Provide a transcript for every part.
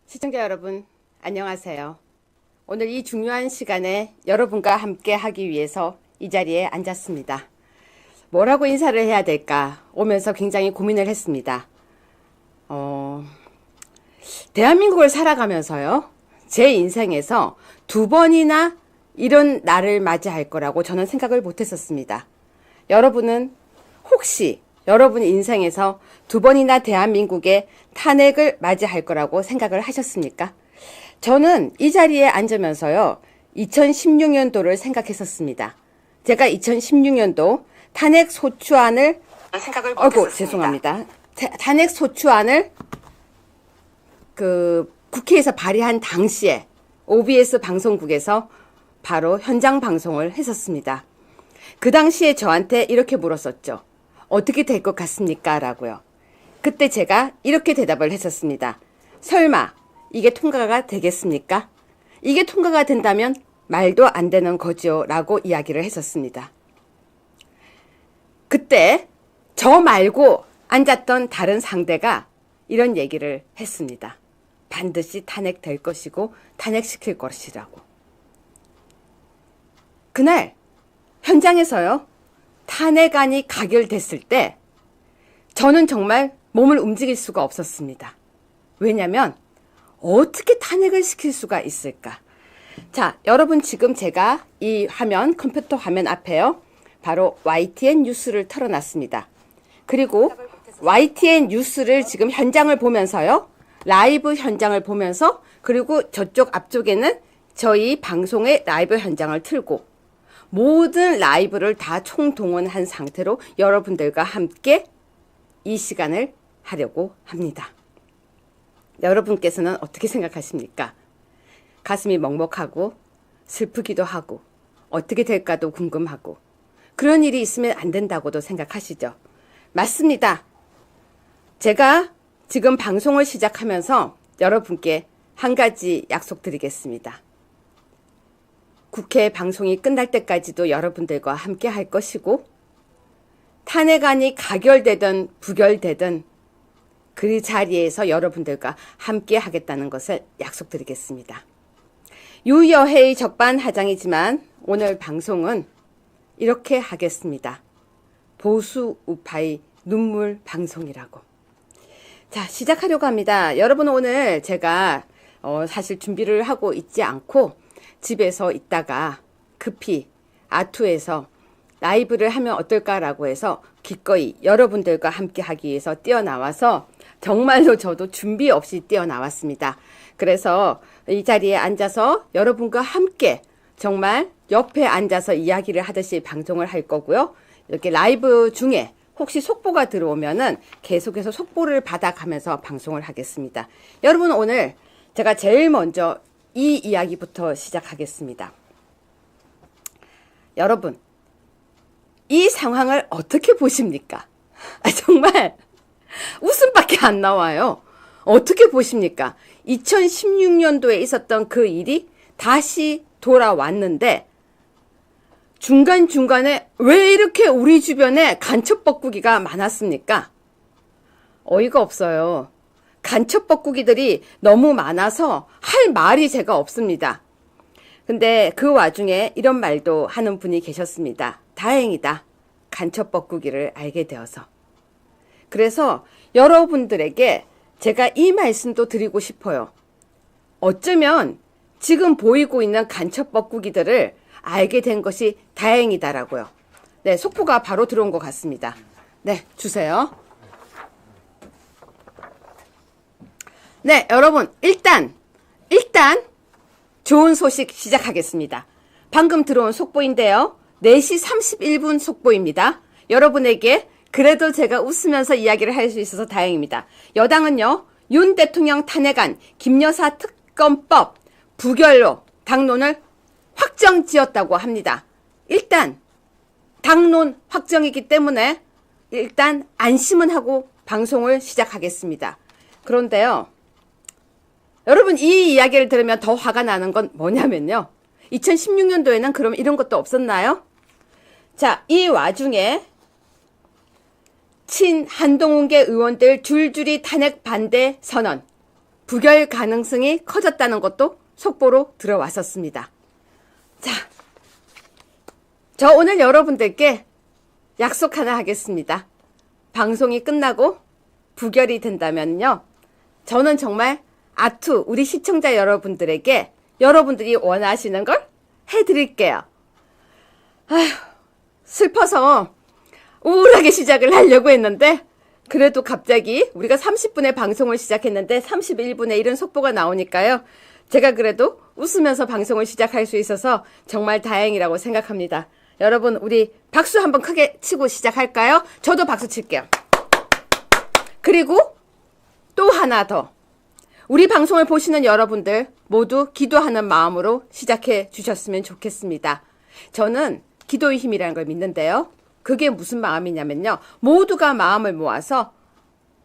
시청자 여러분, 안녕하세요. 오늘 이 중요한 시간에 여러분과 함께 하기 위해서 이 자리에 앉았습니다. 뭐라고 인사를 해야 될까 오면서 굉장히 고민을 했습니다. 대한민국을 살아가면서요, 제 인생에서 두 번이나 이런 날을 맞이할 거라고 저는 생각을 못 했었습니다. 여러분은 혹시 여러분 인생에서 두 번이나 대한민국의 탄핵을 맞이할 거라고 생각을 하셨습니까? 저는 이 자리에 앉으면서요, 2016년도를 생각했었습니다. 제가 2016년도 탄핵 소추안을 죄송합니다. 탄핵 소추안을 국회에서 발의한 당시에 OBS 방송국에서 바로 현장 방송을 했었습니다. 그 당시에 저한테 이렇게 물었었죠. 어떻게 될 것 같습니까? 라고요. 그때 제가 이렇게 대답을 했었습니다. 설마 이게 통과가 되겠습니까? 이게 통과가 된다면 말도 안 되는 거죠. 라고 이야기를 했었습니다. 그때 저 말고 앉았던 다른 상대가 이런 얘기를 했습니다. 반드시 탄핵될 것이고 탄핵시킬 것이라고. 그날 현장에서요, 탄핵안이 가결됐을 때 저는 정말 몸을 움직일 수가 없었습니다. 왜냐면 어떻게 탄핵을 시킬 수가 있을까? 자, 여러분 지금 제가 이 화면, 컴퓨터 화면 앞에요, 바로 YTN 뉴스를 틀어놨습니다. 그리고 YTN 뉴스를 지금 현장을 보면서요, 라이브 현장을 보면서, 그리고 저쪽 앞쪽에는 저희 방송의 라이브 현장을 틀고 모든 라이브를 다 총동원한 상태로 여러분들과 함께 이 시간을 하려고 합니다. 여러분께서는 어떻게 생각하십니까? 가슴이 먹먹하고 슬프기도 하고 어떻게 될까도 궁금하고 그런 일이 있으면 안 된다고도 생각하시죠? 맞습니다. 제가 지금 방송을 시작하면서 여러분께 한 가지 약속드리겠습니다. 국회 방송이 끝날 때까지도 여러분들과 함께 할 것이고, 탄핵안이 가결되든 부결되든 그 자리에서 여러분들과 함께 하겠다는 것을 약속드리겠습니다. 유여회의 적반하장이지만 오늘 방송은 이렇게 하겠습니다. 보수 우파의 눈물 방송이라고. 자, 시작하려고 합니다. 여러분, 오늘 제가 사실 준비를 하고 있지 않고 집에서 있다가 급히 아투에서 라이브를 하면 어떨까라고 해서 기꺼이 여러분들과 함께 하기 위해서 뛰어나와서 정말로 저도 준비 없이 뛰어나왔습니다. 그래서 이 자리에 앉아서 여러분과 함께 정말 옆에 앉아서 이야기를 하듯이 방송을 할 거고요. 이렇게 라이브 중에 혹시 속보가 들어오면은 계속해서 속보를 받아가면서 방송을 하겠습니다. 여러분, 오늘 제가 제일 먼저 이 이야기부터 시작하겠습니다. 여러분, 이 상황을 어떻게 보십니까? 정말 웃음밖에 안 나와요. 어떻게 보십니까? 2016년도에 있었던 그 일이 다시 돌아왔는데 중간중간에 왜 이렇게 우리 주변에 간첩 뻐꾸기가 많았습니까? 어이가 없어요. 간첩 뻐꾸기들이 너무 많아서 할 말이 제가 없습니다. 근데 그 와중에 이런 말도 하는 분이 계셨습니다. 다행이다. 간첩 뻐꾸기를 알게 되어서. 그래서 여러분들에게 제가 이 말씀도 드리고 싶어요. 어쩌면 지금 보이고 있는 간첩 뻐꾸기들을 알게 된 것이 다행이다라고요. 네, 속보가 바로 들어온 것 같습니다. 네, 주세요. 네, 여러분, 일단 좋은 소식 시작하겠습니다. 방금 들어온 속보인데요. 4시 31분 속보입니다. 여러분에게 그래도 제가 웃으면서 이야기를 할 수 있어서 다행입니다. 여당은요, 윤 대통령 탄핵안, 김여사 특검법 부결로 당론을 확정 지었다고 합니다. 일단 당론 확정이기 때문에 일단 안심은 하고 방송을 시작하겠습니다. 그런데요, 여러분, 이 이야기를 들으면 더 화가 나는 건 뭐냐면요, 2016년도에는 그럼 이런 것도 없었나요? 자, 이 와중에 친 한동훈계 의원들 줄줄이 탄핵 반대 선언, 부결 가능성이 커졌다는 것도 속보로 들어왔었습니다. 자, 저 오늘 여러분들께 약속 하나 하겠습니다. 방송이 끝나고 부결이 된다면요, 저는 정말 아투 우리 시청자 여러분들에게 여러분들이 원하시는 걸 해드릴게요. 아휴, 슬퍼서 우울하게 시작을 하려고 했는데 그래도 갑자기 우리가 30분에 방송을 시작했는데 31분에 이런 속보가 나오니까요, 제가 그래도 웃으면서 방송을 시작할 수 있어서 정말 다행이라고 생각합니다. 여러분, 우리 박수 한번 크게 치고 시작할까요? 저도 박수 칠게요. 그리고 또 하나 더, 우리 방송을 보시는 여러분들 모두 기도하는 마음으로 시작해 주셨으면 좋겠습니다. 저는 기도의 힘이라는 걸 믿는데요, 그게 무슨 마음이냐면요, 모두가 마음을 모아서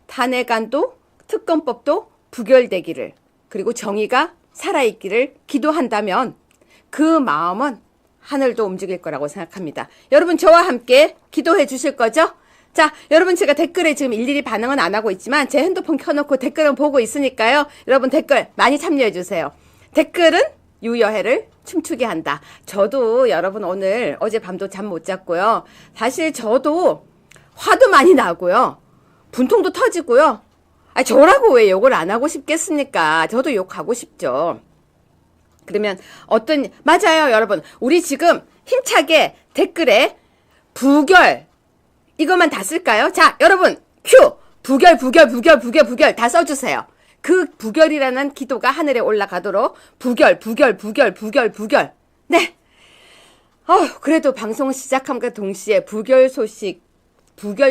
탄핵안도 특검법도 부결되기를, 그리고 정의가 살아있기를 기도한다면 그 마음은 하늘도 움직일 거라고 생각합니다. 여러분, 저와 함께 기도해 주실 거죠? 자, 여러분, 제가 댓글에 지금 일일이 반응은 안 하고 있지만 제 핸드폰 켜놓고 댓글은 보고 있으니까요, 여러분 댓글 많이 참여해 주세요. 댓글은 유여해를 춤추게 한다. 저도 여러분 오늘 어젯밤도 잠 못 잤고요, 사실 저도 화도 많이 나고요, 분통도 터지고요. 저라고 왜 욕을 안 하고 싶겠습니까? 저도 욕하고 싶죠. 그러면 맞아요 여러분, 우리 지금 힘차게 댓글에 부결 이것만 다 쓸까요? 자, 여러분 큐! 부결 다 써주세요. 그 부결이라는 기도가 하늘에 올라가도록 부결. 네. 그래도 방송 시작함과 동시에 부결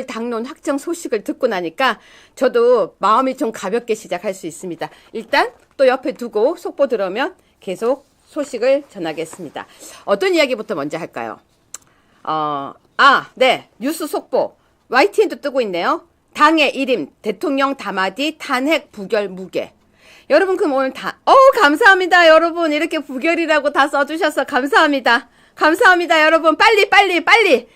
당론 확정 소식을 듣고 나니까 저도 마음이 좀 가볍게 시작할 수 있습니다. 일단 또 옆에 두고 속보 들어오면 계속 소식을 전하겠습니다. 어떤 이야기부터 먼저 할까요? 네. 뉴스 속보. YTN도 뜨고 있네요. 당의 일임, 대통령 담화뒤 탄핵 부결 무게. 여러분, 그럼 오늘 감사합니다. 여러분, 이렇게 부결이라고 다 써주셔서 감사합니다. 감사합니다. 여러분, 빨리요.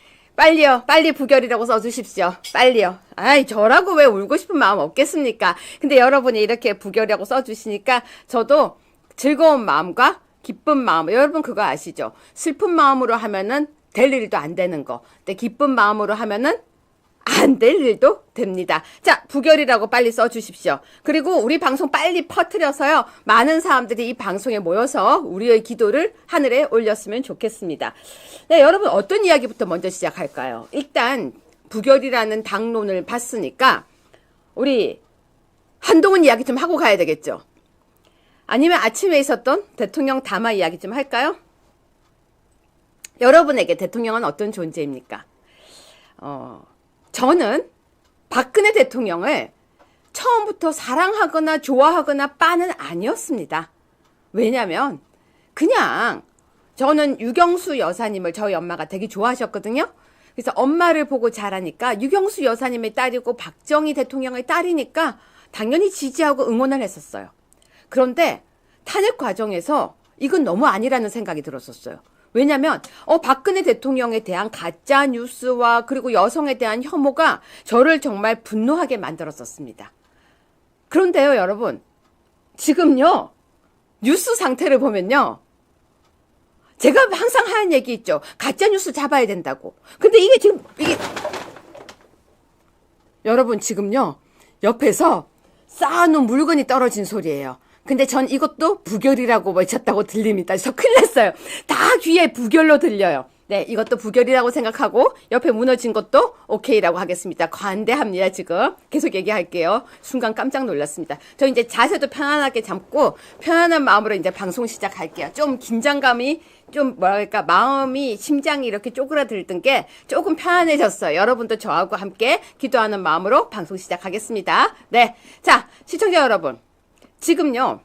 빨리 부결이라고 써주십시오. 빨리요. 저라고 왜 울고 싶은 마음 없겠습니까? 근데 여러분이 이렇게 부결이라고 써주시니까 저도 즐거운 마음과 기쁜 마음, 여러분 그거 아시죠? 슬픈 마음으로 하면은 될 일도 안 되는 거. 근데 기쁜 마음으로 하면은 안 될 일도 됩니다. 자, 부결이라고 빨리 써주십시오. 그리고 우리 방송 빨리 퍼뜨려서요, 많은 사람들이 이 방송에 모여서 우리의 기도를 하늘에 올렸으면 좋겠습니다. 네, 여러분 어떤 이야기부터 먼저 시작할까요? 일단 부결이라는 당론을 봤으니까 우리 한동훈 이야기 좀 하고 가야 되겠죠? 아니면 아침에 있었던 대통령 담화 이야기 좀 할까요? 여러분에게 대통령은 어떤 존재입니까? 저는 박근혜 대통령을 처음부터 사랑하거나 좋아하거나 빠는 아니었습니다. 왜냐면 그냥 저는 유경수 여사님을 저희 엄마가 되게 좋아하셨거든요. 그래서 엄마를 보고 자라니까 유경수 여사님의 딸이고 박정희 대통령의 딸이니까 당연히 지지하고 응원을 했었어요. 그런데 탄핵 과정에서 이건 너무 아니라는 생각이 들었었어요. 왜냐면 박근혜 대통령에 대한 가짜 뉴스와 그리고 여성에 대한 혐오가 저를 정말 분노하게 만들었었습니다. 그런데요, 여러분, 지금요 뉴스 상태를 보면요, 제가 항상 하는 얘기 있죠. 가짜 뉴스 잡아야 된다고. 근데 이게 여러분 지금요 옆에서 쌓아놓은 물건이 떨어진 소리예요. 근데 전 이것도 부결이라고 외쳤다고 들립니다. 저 큰일 났어요. 다 귀에 부결로 들려요. 네, 이것도 부결이라고 생각하고 옆에 무너진 것도 오케이라고 하겠습니다. 관대합니다, 지금. 계속 얘기할게요. 순간 깜짝 놀랐습니다. 저 이제 자세도 편안하게 잡고 편안한 마음으로 이제 방송 시작할게요. 좀 긴장감이 마음이, 심장이 이렇게 쪼그라들던 게 조금 편안해졌어요. 여러분도 저하고 함께 기도하는 마음으로 방송 시작하겠습니다. 네. 자, 시청자 여러분. 지금요,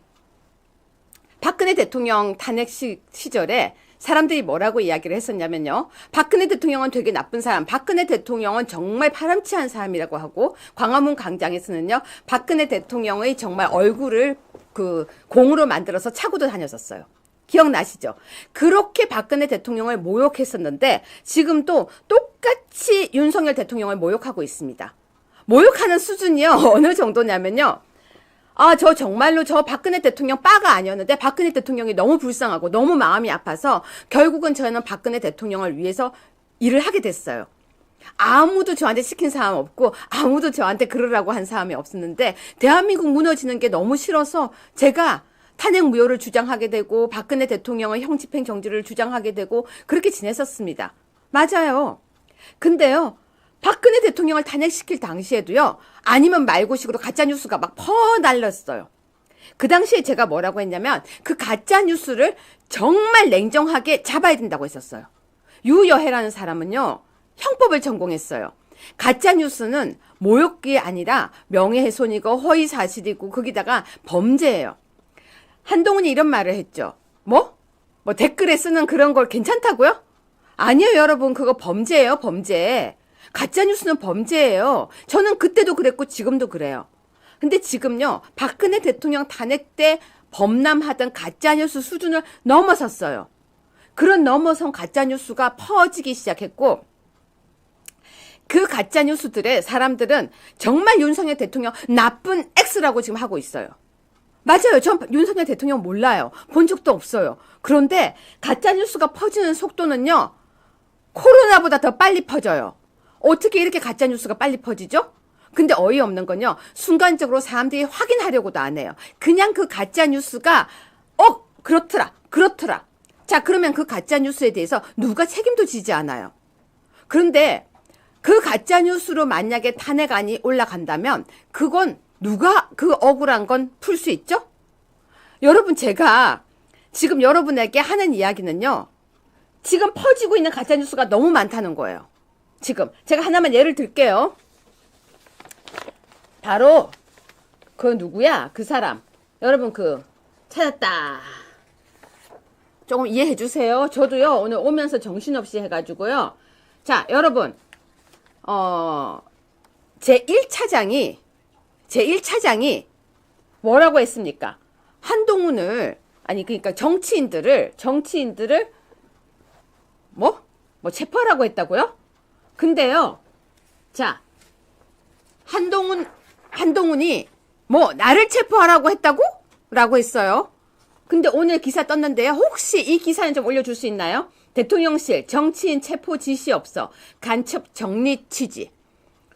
박근혜 대통령 탄핵 시절에 사람들이 뭐라고 이야기를 했었냐면요, 박근혜 대통령은 되게 나쁜 사람, 박근혜 대통령은 정말 파렴치한 사람이라고 하고, 광화문 광장에서는요 박근혜 대통령의 정말 얼굴을 공으로 만들어서 차고도 다녔었어요. 기억나시죠? 그렇게 박근혜 대통령을 모욕했었는데 지금도 똑같이 윤석열 대통령을 모욕하고 있습니다. 모욕하는 수준이요 어느 정도냐면요, 저 정말로 저 박근혜 대통령 빠가 아니었는데 박근혜 대통령이 너무 불쌍하고 너무 마음이 아파서 결국은 저는 박근혜 대통령을 위해서 일을 하게 됐어요. 아무도 저한테 시킨 사람 없고 아무도 저한테 그러라고 한 사람이 없었는데 대한민국 무너지는 게 너무 싫어서 제가 탄핵 무효를 주장하게 되고 박근혜 대통령의 형집행 정지를 주장하게 되고 그렇게 지냈었습니다. 맞아요. 근데요. 박근혜 대통령을 탄핵시킬 당시에도요. 아니면 말고식으로 가짜뉴스가 막 퍼날렸어요. 그 당시에 제가 뭐라고 했냐면 그 가짜뉴스를 정말 냉정하게 잡아야 된다고 했었어요. 유여해라는 사람은요. 형법을 전공했어요. 가짜뉴스는 모욕이 아니라 명예훼손이고 허위사실이고 거기다가 범죄예요. 한동훈이 이런 말을 했죠. 뭐 댓글에 쓰는 그런 걸 괜찮다고요? 아니요 여러분 그거 범죄예요 범죄. 가짜뉴스는 범죄예요. 저는 그때도 그랬고 지금도 그래요. 근데 지금요 박근혜 대통령 탄핵 때 범람하던 가짜뉴스 수준을 넘어섰어요. 그런 넘어선 가짜뉴스가 퍼지기 시작했고 그 가짜뉴스들의 사람들은 정말 윤석열 대통령 나쁜 X라고 지금 하고 있어요. 맞아요. 전 윤석열 대통령 몰라요. 본 적도 없어요. 그런데 가짜뉴스가 퍼지는 속도는요. 코로나보다 더 빨리 퍼져요. 어떻게 이렇게 가짜뉴스가 빨리 퍼지죠? 근데 어이없는 건요. 순간적으로 사람들이 확인하려고도 안 해요. 그냥 그 가짜뉴스가 그렇더라. 자 그러면 그 가짜뉴스에 대해서 누가 책임도 지지 않아요. 그런데 그 가짜뉴스로 만약에 탄핵안이 올라간다면 그건 누가 그 억울한 건 풀 수 있죠? 여러분 제가 지금 여러분에게 하는 이야기는요. 지금 퍼지고 있는 가짜뉴스가 너무 많다는 거예요. 지금 제가 하나만 예를 들게요. 바로 그 누구야? 그 사람. 여러분 찾았다. 조금 이해해 주세요. 저도요. 오늘 오면서 정신없이 해가지고요. 자 여러분 제1차장이 뭐라고 했습니까? 한동훈을 그러니까 정치인들을 체포하라고 했다고요? 근데요. 자, 한동훈이 나를 체포하라고 했다고? 라고 했어요. 근데 오늘 기사 떴는데요. 혹시 이 기사는 좀 올려줄 수 있나요? 대통령실 정치인 체포 지시 없어. 간첩 정리 취지.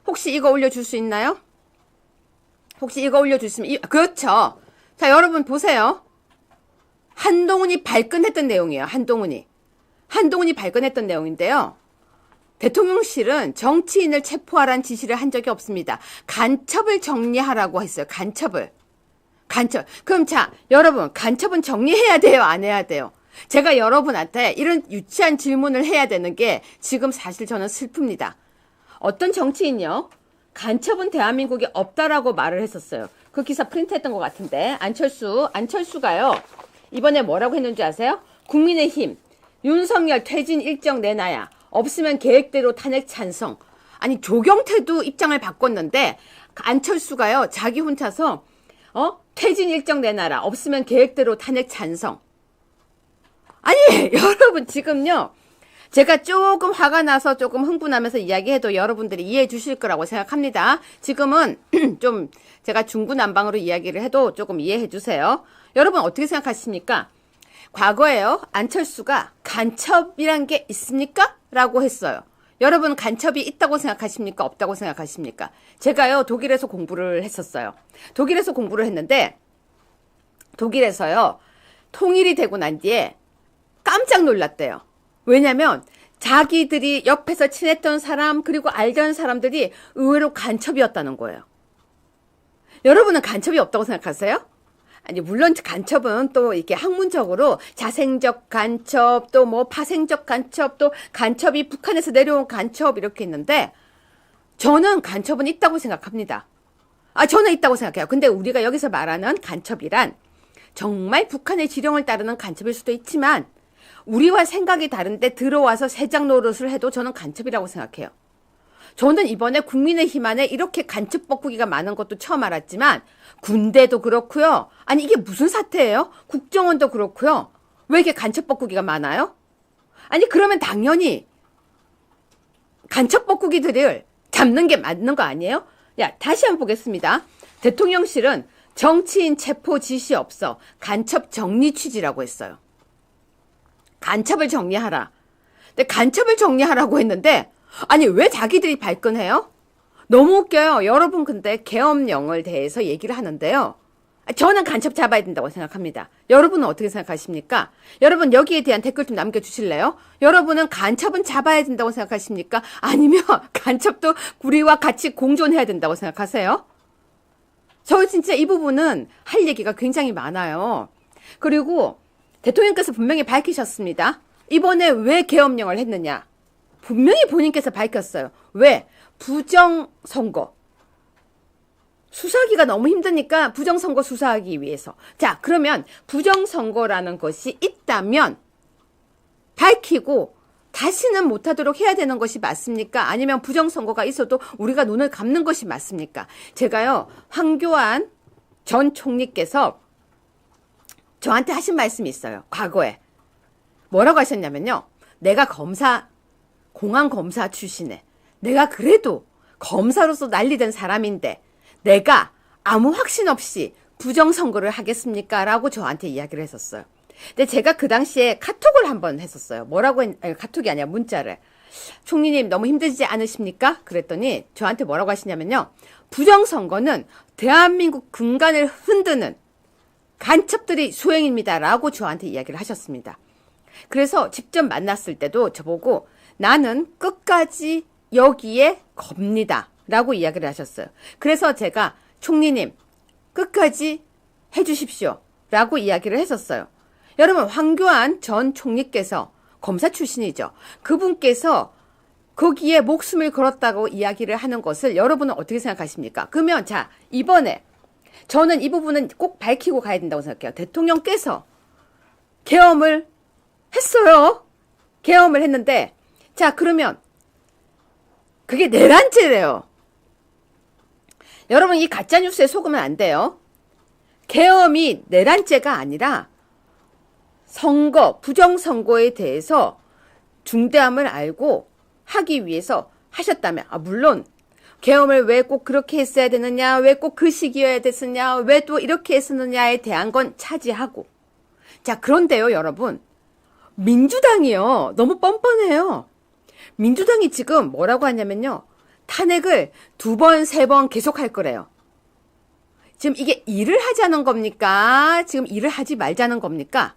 혹시 이거 올려줄 수 있나요? 혹시 이거 올려주시면 그렇죠. 자 여러분 보세요. 한동훈이 발끈했던 내용이에요. 한동훈이 발끈했던 내용인데요. 대통령실은 정치인을 체포하라는 지시를 한 적이 없습니다. 간첩을 정리하라고 했어요. 간첩. 그럼 자 여러분 간첩은 정리해야 돼요? 안 해야 돼요? 제가 여러분한테 이런 유치한 질문을 해야 되는 게 지금 사실 저는 슬픕니다. 어떤 정치인요. 간첩은 대한민국에 없다라고 말을 했었어요. 그 기사 프린트했던 것 같은데 안철수가요. 이번에 뭐라고 했는지 아세요? 국민의힘 윤석열 퇴진 일정 내놔야. 없으면 계획대로 탄핵 찬성. 아니 조경태도 입장을 바꿨는데 안철수가요. 자기 혼자서 퇴진 일정 내놔라. 없으면 계획대로 탄핵 찬성. 아니 여러분 지금요. 제가 조금 화가 나서 조금 흥분하면서 이야기해도 여러분들이 이해해 주실 거라고 생각합니다. 지금은 좀 제가 중구난방으로 이야기를 해도 조금 이해해 주세요. 여러분 어떻게 생각하십니까? 과거에요. 안철수가 간첩이란 게 있습니까? 라고 했어요. 여러분 간첩이 있다고 생각하십니까? 없다고 생각하십니까? 제가요. 독일에서 공부를 했었어요. 독일에서 공부를 했는데 독일에서요. 통일이 되고 난 뒤에 깜짝 놀랐대요. 왜냐면 자기들이 옆에서 친했던 사람 그리고 알던 사람들이 의외로 간첩이었다는 거예요. 여러분은 간첩이 없다고 생각하세요? 아니 물론 간첩은 또 이렇게 학문적으로 자생적 간첩 또 파생적 간첩 또 간첩이 북한에서 내려온 간첩 이렇게 있는데 저는 간첩은 있다고 생각합니다. 저는 있다고 생각해요. 근데 우리가 여기서 말하는 간첩이란 정말 북한의 지령을 따르는 간첩일 수도 있지만 우리와 생각이 다른데 들어와서 세작 노릇을 해도 저는 간첩이라고 생각해요. 저는 이번에 국민의힘 안에 이렇게 간첩 뻐꾸기가 많은 것도 처음 알았지만 군대도 그렇고요. 아니 이게 무슨 사태예요? 국정원도 그렇고요. 왜 이렇게 간첩 뻐꾸기가 많아요? 아니 그러면 당연히 간첩 뻐꾸기들을 잡는 게 맞는 거 아니에요? 야 다시 한번 보겠습니다. 대통령실은 정치인 체포 지시 없어. 간첩 정리 취지라고 했어요. 간첩을 정리하라. 근데 간첩을 정리하라고 했는데 아니 왜 자기들이 발끈해요? 너무 웃겨요. 여러분 근데 계엄령을 대해서 얘기를 하는데요. 저는 간첩 잡아야 된다고 생각합니다. 여러분은 어떻게 생각하십니까? 여러분 여기에 대한 댓글 좀 남겨주실래요? 여러분은 간첩은 잡아야 된다고 생각하십니까? 아니면 간첩도 우리와 같이 공존해야 된다고 생각하세요? 저 진짜 이 부분은 할 얘기가 굉장히 많아요. 그리고 대통령께서 분명히 밝히셨습니다. 이번에 왜 계엄령을 했느냐? 분명히 본인께서 밝혔어요. 왜? 부정선거. 수사하기가 너무 힘드니까 부정선거 수사하기 위해서. 자, 그러면 부정선거라는 것이 있다면 밝히고 다시는 못하도록 해야 되는 것이 맞습니까? 아니면 부정선거가 있어도 우리가 눈을 감는 것이 맞습니까? 제가요, 황교안 전 총리께서 저한테 하신 말씀이 있어요. 과거에. 뭐라고 하셨냐면요. 내가 공안검사 출신에 내가 그래도 검사로서 난리된 사람인데 내가 아무 확신 없이 부정선거를 하겠습니까? 라고 저한테 이야기를 했었어요. 근데 제가 그 당시에 카톡을 한번 했었어요. 카톡이 아니라 문자를. 총리님 너무 힘들지 않으십니까? 그랬더니 저한테 뭐라고 하시냐면요. 부정선거는 대한민국 근간을 흔드는 간첩들이 수행입니다. 라고 저한테 이야기를 하셨습니다. 그래서 직접 만났을 때도 저보고 나는 끝까지 여기에 겁니다. 라고 이야기를 하셨어요. 그래서 제가 총리님 끝까지 해주십시오. 라고 이야기를 했었어요. 여러분 황교안 전 총리께서 검사 출신이죠. 그분께서 거기에 목숨을 걸었다고 이야기를 하는 것을 여러분은 어떻게 생각하십니까? 그러면 자 이번에 저는 이 부분은 꼭 밝히고 가야 된다고 생각해요. 대통령께서 계엄을 했어요. 계엄을 했는데 자 그러면 그게 내란죄래요. 여러분 이 가짜뉴스에 속으면 안 돼요. 계엄이 내란죄가 아니라 선거, 부정선거에 대해서 중대함을 알고 하기 위해서 하셨다면 물론 계엄을 왜 꼭 그렇게 했어야 되느냐, 왜 꼭 그 시기여야 됐느냐, 왜 또 이렇게 했느냐에 대한 건 차지하고 자 그런데요 여러분 민주당이요 너무 뻔뻔해요. 민주당이 지금 뭐라고 하냐면요. 탄핵을 2번, 3번 계속 할 거래요. 지금 이게 일을 하자는 겁니까? 지금 일을 하지 말자는 겁니까?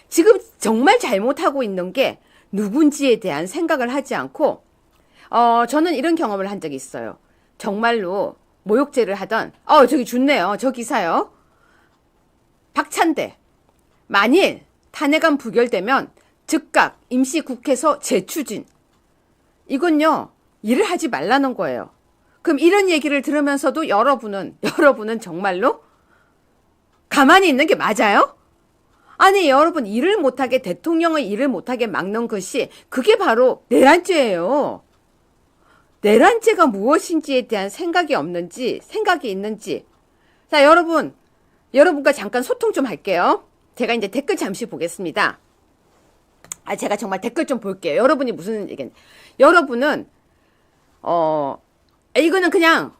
지금 정말 잘못하고 있는 게 누군지에 대한 생각을 하지 않고 저는 이런 경험을 한 적이 있어요. 정말로 모욕죄를 하던 저기 좋네요. 저 기사요. 박찬대 만일 탄핵안 부결되면 즉각 임시국회에서 재추진. 이건요. 일을 하지 말라는 거예요. 그럼 이런 얘기를 들으면서도 여러분은 정말로 가만히 있는 게 맞아요? 아니 여러분 일을 못하게 대통령의 일을 못하게 막는 것이 그게 바로 내란죄예요. 내란죄가 무엇인지에 대한 생각이 있는지 자 여러분과 잠깐 소통 좀 할게요. 제가 이제 댓글 잠시 보겠습니다. 제가 정말 댓글 좀 볼게요. 여러분이 무슨 얘기는 여러분은 이거는 그냥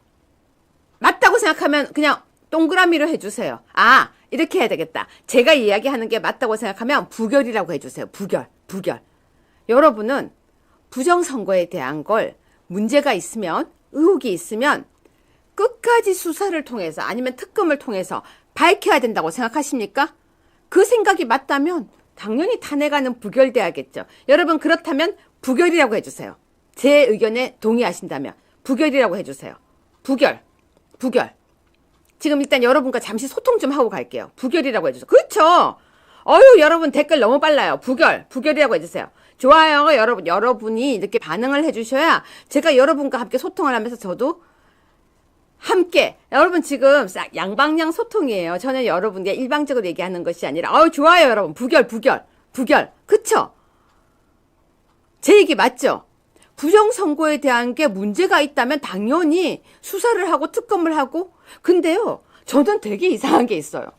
맞다고 생각하면 그냥 동그라미로 해주세요. 이렇게 해야 되겠다. 제가 이야기하는 게 맞다고 생각하면 부결이라고 해주세요. 부결. 여러분은 부정선거에 대한 걸 문제가 있으면 의혹이 있으면 끝까지 수사를 통해서 아니면 특검을 통해서 밝혀야 된다고 생각하십니까? 그 생각이 맞다면 당연히 탄핵안은 부결돼야겠죠. 여러분 그렇다면 부결이라고 해주세요. 제 의견에 동의하신다면 부결이라고 해주세요. 부결. 지금 일단 여러분과 잠시 소통 좀 하고 갈게요. 부결이라고 해주세요. 그렇죠. 여러분 댓글 너무 빨라요. 부결이라고 해주세요. 좋아요. 여러분이 이렇게 반응을 해주셔야 제가 여러분과 함께 소통을 하면서 저도 함께 여러분 지금 양방향 소통이에요. 저는 여러분께 일방적으로 얘기하는 것이 아니라 좋아요 여러분. 부결. 그쵸? 제 얘기 맞죠? 부정선거에 대한 게 문제가 있다면 당연히 수사를 하고 특검을 하고 근데요 저는 되게 이상한 게 있어요.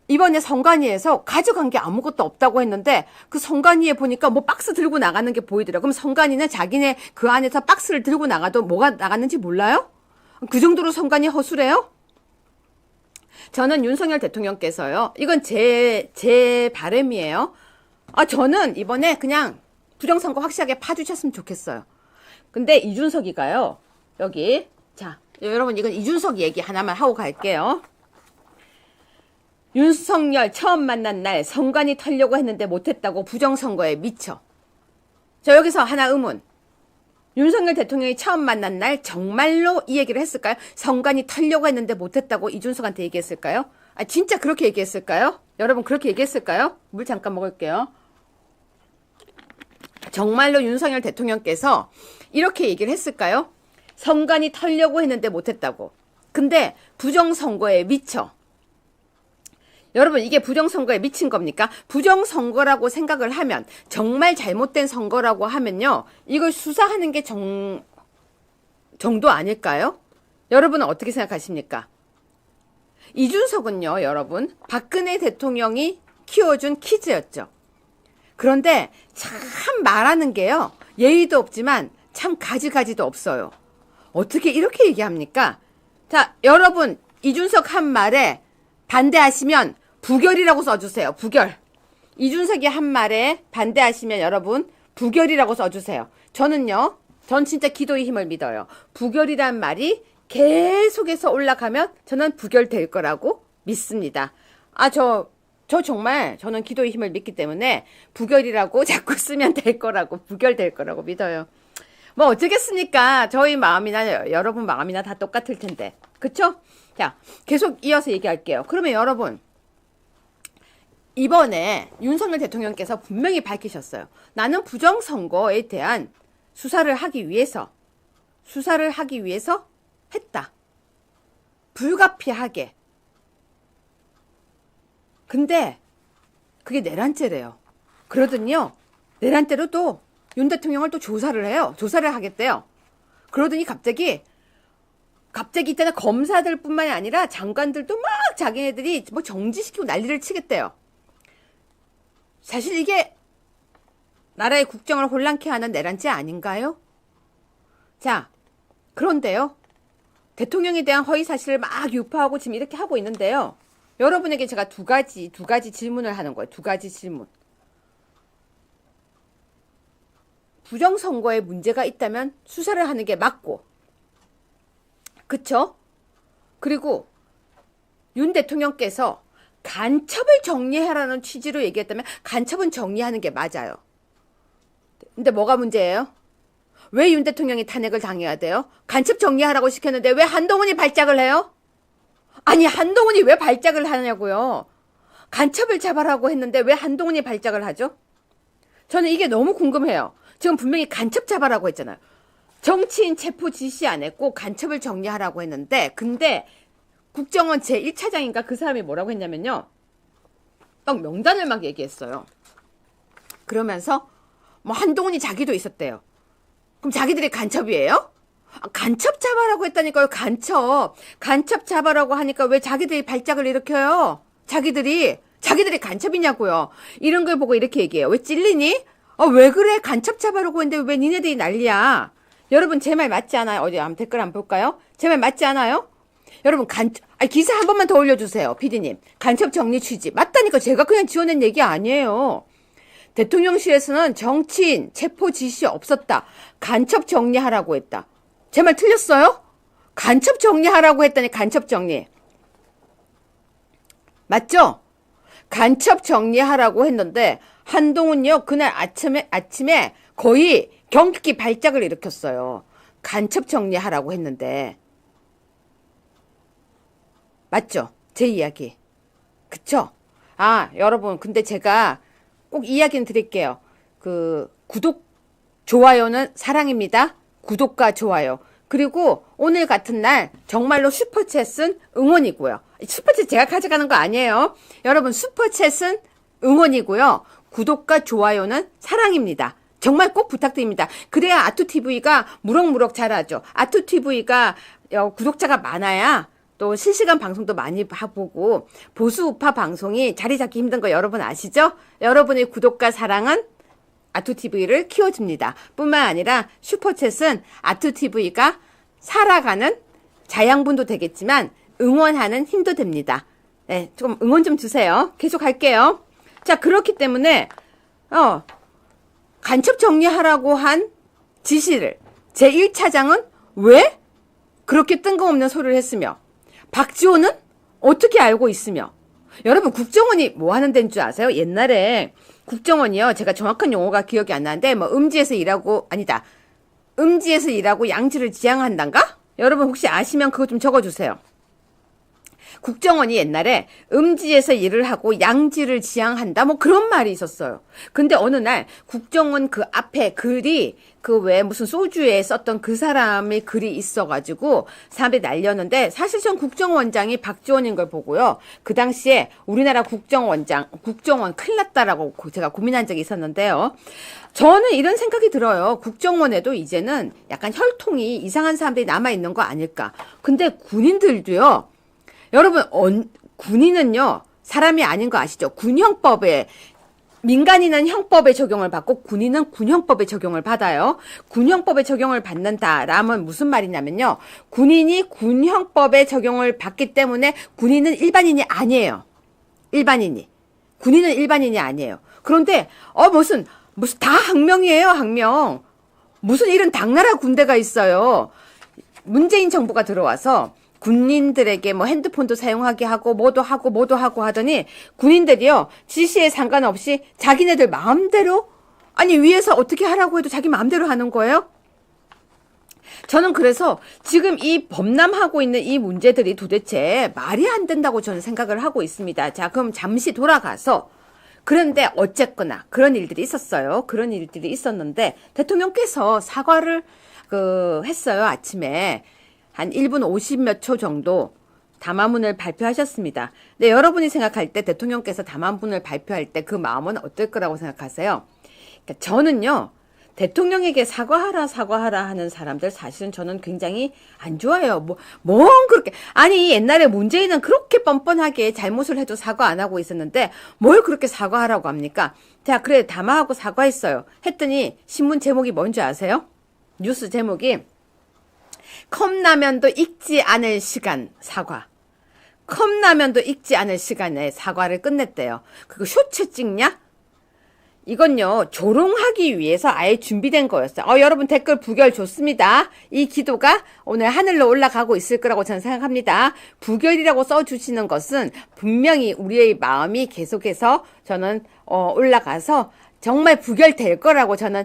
이번에 선관위에서 가져간 게 아무것도 없다고 했는데 그 선관위에 보니까 뭐 박스 들고 나가는 게 보이더라고요. 그럼 선관위는 자기네 그 안에서 박스를 들고 나가도 뭐가 나갔는지 몰라요? 그 정도로 선관위 허술해요? 저는 윤석열 대통령께서요. 이건 제 바람이에요. 저는 이번에 그냥 부정선거 확실하게 파주셨으면 좋겠어요. 근데 이준석이가요. 여기. 자, 여러분 이건 이준석 얘기 하나만 하고 갈게요. 윤석열 처음 만난 날 선관위 털려고 했는데 못했다고 부정선거에 미쳐. 저 여기서 하나 의문. 윤석열 대통령이 처음 만난 날 정말로 이 얘기를 했을까요? 선관위 털려고 했는데 못했다고 이준석한테 얘기했을까요? 진짜 그렇게 얘기했을까요? 여러분 그렇게 얘기했을까요? 물 잠깐 먹을게요. 정말로 윤석열 대통령께서 이렇게 얘기를 했을까요? 선관위 털려고 했는데 못했다고. 근데 부정선거에 미쳐. 여러분 이게 부정선거에 미친 겁니까? 부정선거라고 생각을 하면 정말 잘못된 선거라고 하면요. 이걸 수사하는 게 정도 아닐까요? 여러분은 어떻게 생각하십니까? 이준석은요. 여러분 박근혜 대통령이 키워준 키즈였죠. 그런데 참 말하는 게요. 예의도 없지만 참 가지가지도 없어요. 어떻게 이렇게 얘기합니까? 자, 여러분 이준석 한 말에 반대하시면 부결이라고 써주세요. 부결. 이준석이 한 말에 반대하시면 여러분 부결이라고 써주세요. 전 진짜 기도의 힘을 믿어요. 부결이란 말이 계속해서 올라가면 저는 부결될 거라고 믿습니다. 정말 저는 기도의 힘을 믿기 때문에 부결이라고 자꾸 쓰면 될 거라고 부결될 거라고 믿어요. 뭐 어쩌겠습니까? 저희 마음이나 여러분 마음이나 다 똑같을 텐데. 그쵸? 자, 계속 이어서 얘기할게요. 그러면 여러분 이번에 윤석열 대통령께서 분명히 밝히셨어요. 나는 부정선거에 대한 수사를 하기 위해서 했다. 불가피하게. 근데 그게 내란죄래요. 그러더니요. 내란죄로 또 윤 대통령을 또 조사를 해요. 조사를 하겠대요. 그러더니 갑자기 있잖아. 검사들 뿐만이 아니라 장관들도 막 자기네들이 뭐 정지시키고 난리를 치겠대요. 사실 이게 나라의 국정을 혼란케 하는 내란죄 아닌가요? 자, 그런데요. 대통령에 대한 허위 사실을 막 유포하고 지금 이렇게 하고 있는데요. 여러분에게 제가 두 가지 질문을 하는 거예요. 두 가지 질문. 부정선거에 문제가 있다면 수사를 하는 게 맞고, 그쵸? 그리고 윤 대통령께서 간첩을 정리하라는 취지로 얘기했다면 간첩은 정리하는 게 맞아요. 근데 뭐가 문제예요? 왜 윤 대통령이 탄핵을 당해야 돼요? 간첩 정리하라고 시켰는데 왜 한동훈이 발작을 해요? 아니 한동훈이 왜 발작을 하냐고요. 간첩을 잡아라고 했는데 왜 한동훈이 발작을 하죠? 저는 이게 너무 궁금해요. 지금 분명히 간첩 잡아라고 했잖아요. 정치인 체포 지시 안 했고 간첩을 정리하라고 했는데 근데 국정원 제1차장인가 그 사람이 뭐라고 했냐면요. 막 명단을 막 얘기했어요. 그러면서 뭐 한동훈이 자기도 있었대요. 그럼 자기들이 간첩이에요? 간첩 잡아라고 했다니까요. 간첩 잡아라고 하니까 왜 자기들이 발작을 일으켜요? 자기들이 간첩이냐고요. 이런 걸 보고 이렇게 얘기해요. 왜 찔리니? 왜 그래? 간첩 잡아라고 했는데 왜 니네들이 난리야? 여러분 제 말 맞지 않아요? 어디 한번 댓글 한번 볼까요? 제 말 맞지 않아요? 여러분 기사 한 번만 더 올려주세요. PD님. 간첩 정리 취지. 맞다니까 제가 그냥 지어낸 얘기 아니에요. 대통령실에서는 정치인 체포 지시 없었다. 간첩 정리하라고 했다. 제 말 틀렸어요? 간첩 정리하라고 했더니 간첩 정리. 맞죠? 간첩 정리하라고 했는데 한동훈요 그날 아침에 거의 경기 발작을 일으켰어요. 간첩 정리하라고 했는데. 맞죠? 제 이야기. 그쵸? 여러분 근데 제가 꼭 이야기는 드릴게요. 구독, 좋아요는 사랑입니다. 구독과 좋아요. 그리고 오늘 같은 날 정말로 슈퍼챗은 응원이고요. 슈퍼챗 제가 가져가는 거 아니에요. 여러분 슈퍼챗은 응원이고요. 구독과 좋아요는 사랑입니다. 정말 꼭 부탁드립니다. 그래야 아투TV가 무럭무럭 자라죠. 아투TV가 구독자가 많아야 또 실시간 방송도 많이 보고 보수 우파 방송이 자리 잡기 힘든 거 여러분 아시죠? 여러분의 구독과 사랑은 아투TV를 키워줍니다. 뿐만 아니라 슈퍼챗은 아투TV가 살아가는 자양분도 되겠지만 응원하는 힘도 됩니다. 네, 좀 응원 좀 주세요. 계속 할게요. 자, 그렇기 때문에 간첩 정리하라고 한 지시를 제1차장은 왜 그렇게 뜬금없는 소리를 했으며 박지원은 어떻게 알고 있으며 여러분 국정원이 뭐 하는 데인 줄 아세요? 옛날에 국정원이요. 제가 정확한 용어가 기억이 안 나는데 뭐 음지에서 일하고 아니다. 음지에서 일하고 양지를 지향한단가? 여러분 혹시 아시면 그거 좀 적어주세요. 국정원이 옛날에 음지에서 일을 하고 양지를 지향한다 뭐 그런 말이 있었어요. 근데 어느 날 국정원 그 앞에 글이 그 왜 무슨 소주에 썼던 그 사람의 글이 있어가지고 사람들이 날렸는데 사실 전 국정원장이 박지원인 걸 보고요. 그 당시에 우리나라 국정원 큰일 났다라고 제가 고민한 적이 있었는데요. 저는 이런 생각이 들어요. 국정원에도 이제는 약간 혈통이 이상한 사람들이 남아있는 거 아닐까. 근데 군인들도요. 여러분 군인은요. 사람이 아닌 거 아시죠? 군형법에 민간인은 형법의 적용을 받고 군인은 군형법의 적용을 받아요. 군형법의 적용을 받는다라면 무슨 말이냐면요. 군인이 군형법의 적용을 받기 때문에 군인은 일반인이 아니에요. 군인은 일반인이 아니에요. 그런데 무슨 다 항명이에요. 항명. 무슨 이런 당나라 군대가 있어요. 문재인 정부가 들어와서 군인들에게 뭐 핸드폰도 사용하게 하고 뭐도 하고 하더니 군인들이요 지시에 상관없이 자기네들 마음대로 아니 위에서 어떻게 하라고 해도 자기 마음대로 하는 거예요. 저는 그래서 지금 이 범람하고 있는 이 문제들이 도대체 말이 안 된다고 저는 생각을 하고 있습니다. 자, 그럼 잠시 돌아가서 그런데 어쨌거나 그런 일들이 있었어요. 그런 일들이 있었는데 대통령께서 사과를 했어요. 아침에. 한 1분 50몇 초 정도 담화문을 발표하셨습니다. 근데 여러분이 생각할 때 대통령께서 담화문을 발표할 때 그 마음은 어떨 거라고 생각하세요? 그러니까 저는요. 대통령에게 사과하라 하는 사람들 사실은 저는 굉장히 안 좋아해요. 뭔 그렇게 아니 옛날에 문재인은 그렇게 뻔뻔하게 잘못을 해도 사과 안 하고 있었는데 뭘 그렇게 사과하라고 합니까? 자, 그래 담화하고 사과했어요. 했더니 신문 제목이 뭔지 아세요? 뉴스 제목이 컵라면도 익지 않을 시간 사과. 컵라면도 익지 않을 시간에 사과를 끝냈대요. 그거 쇼츠 찍냐? 이건요 조롱하기 위해서 아예 준비된 거였어요. 여러분 댓글 부결 좋습니다. 이 기도가 오늘 하늘로 올라가고 있을 거라고 저는 생각합니다. 부결이라고 써주시는 것은 분명히 우리의 마음이 계속해서 저는 올라가서 정말 부결될 거라고 저는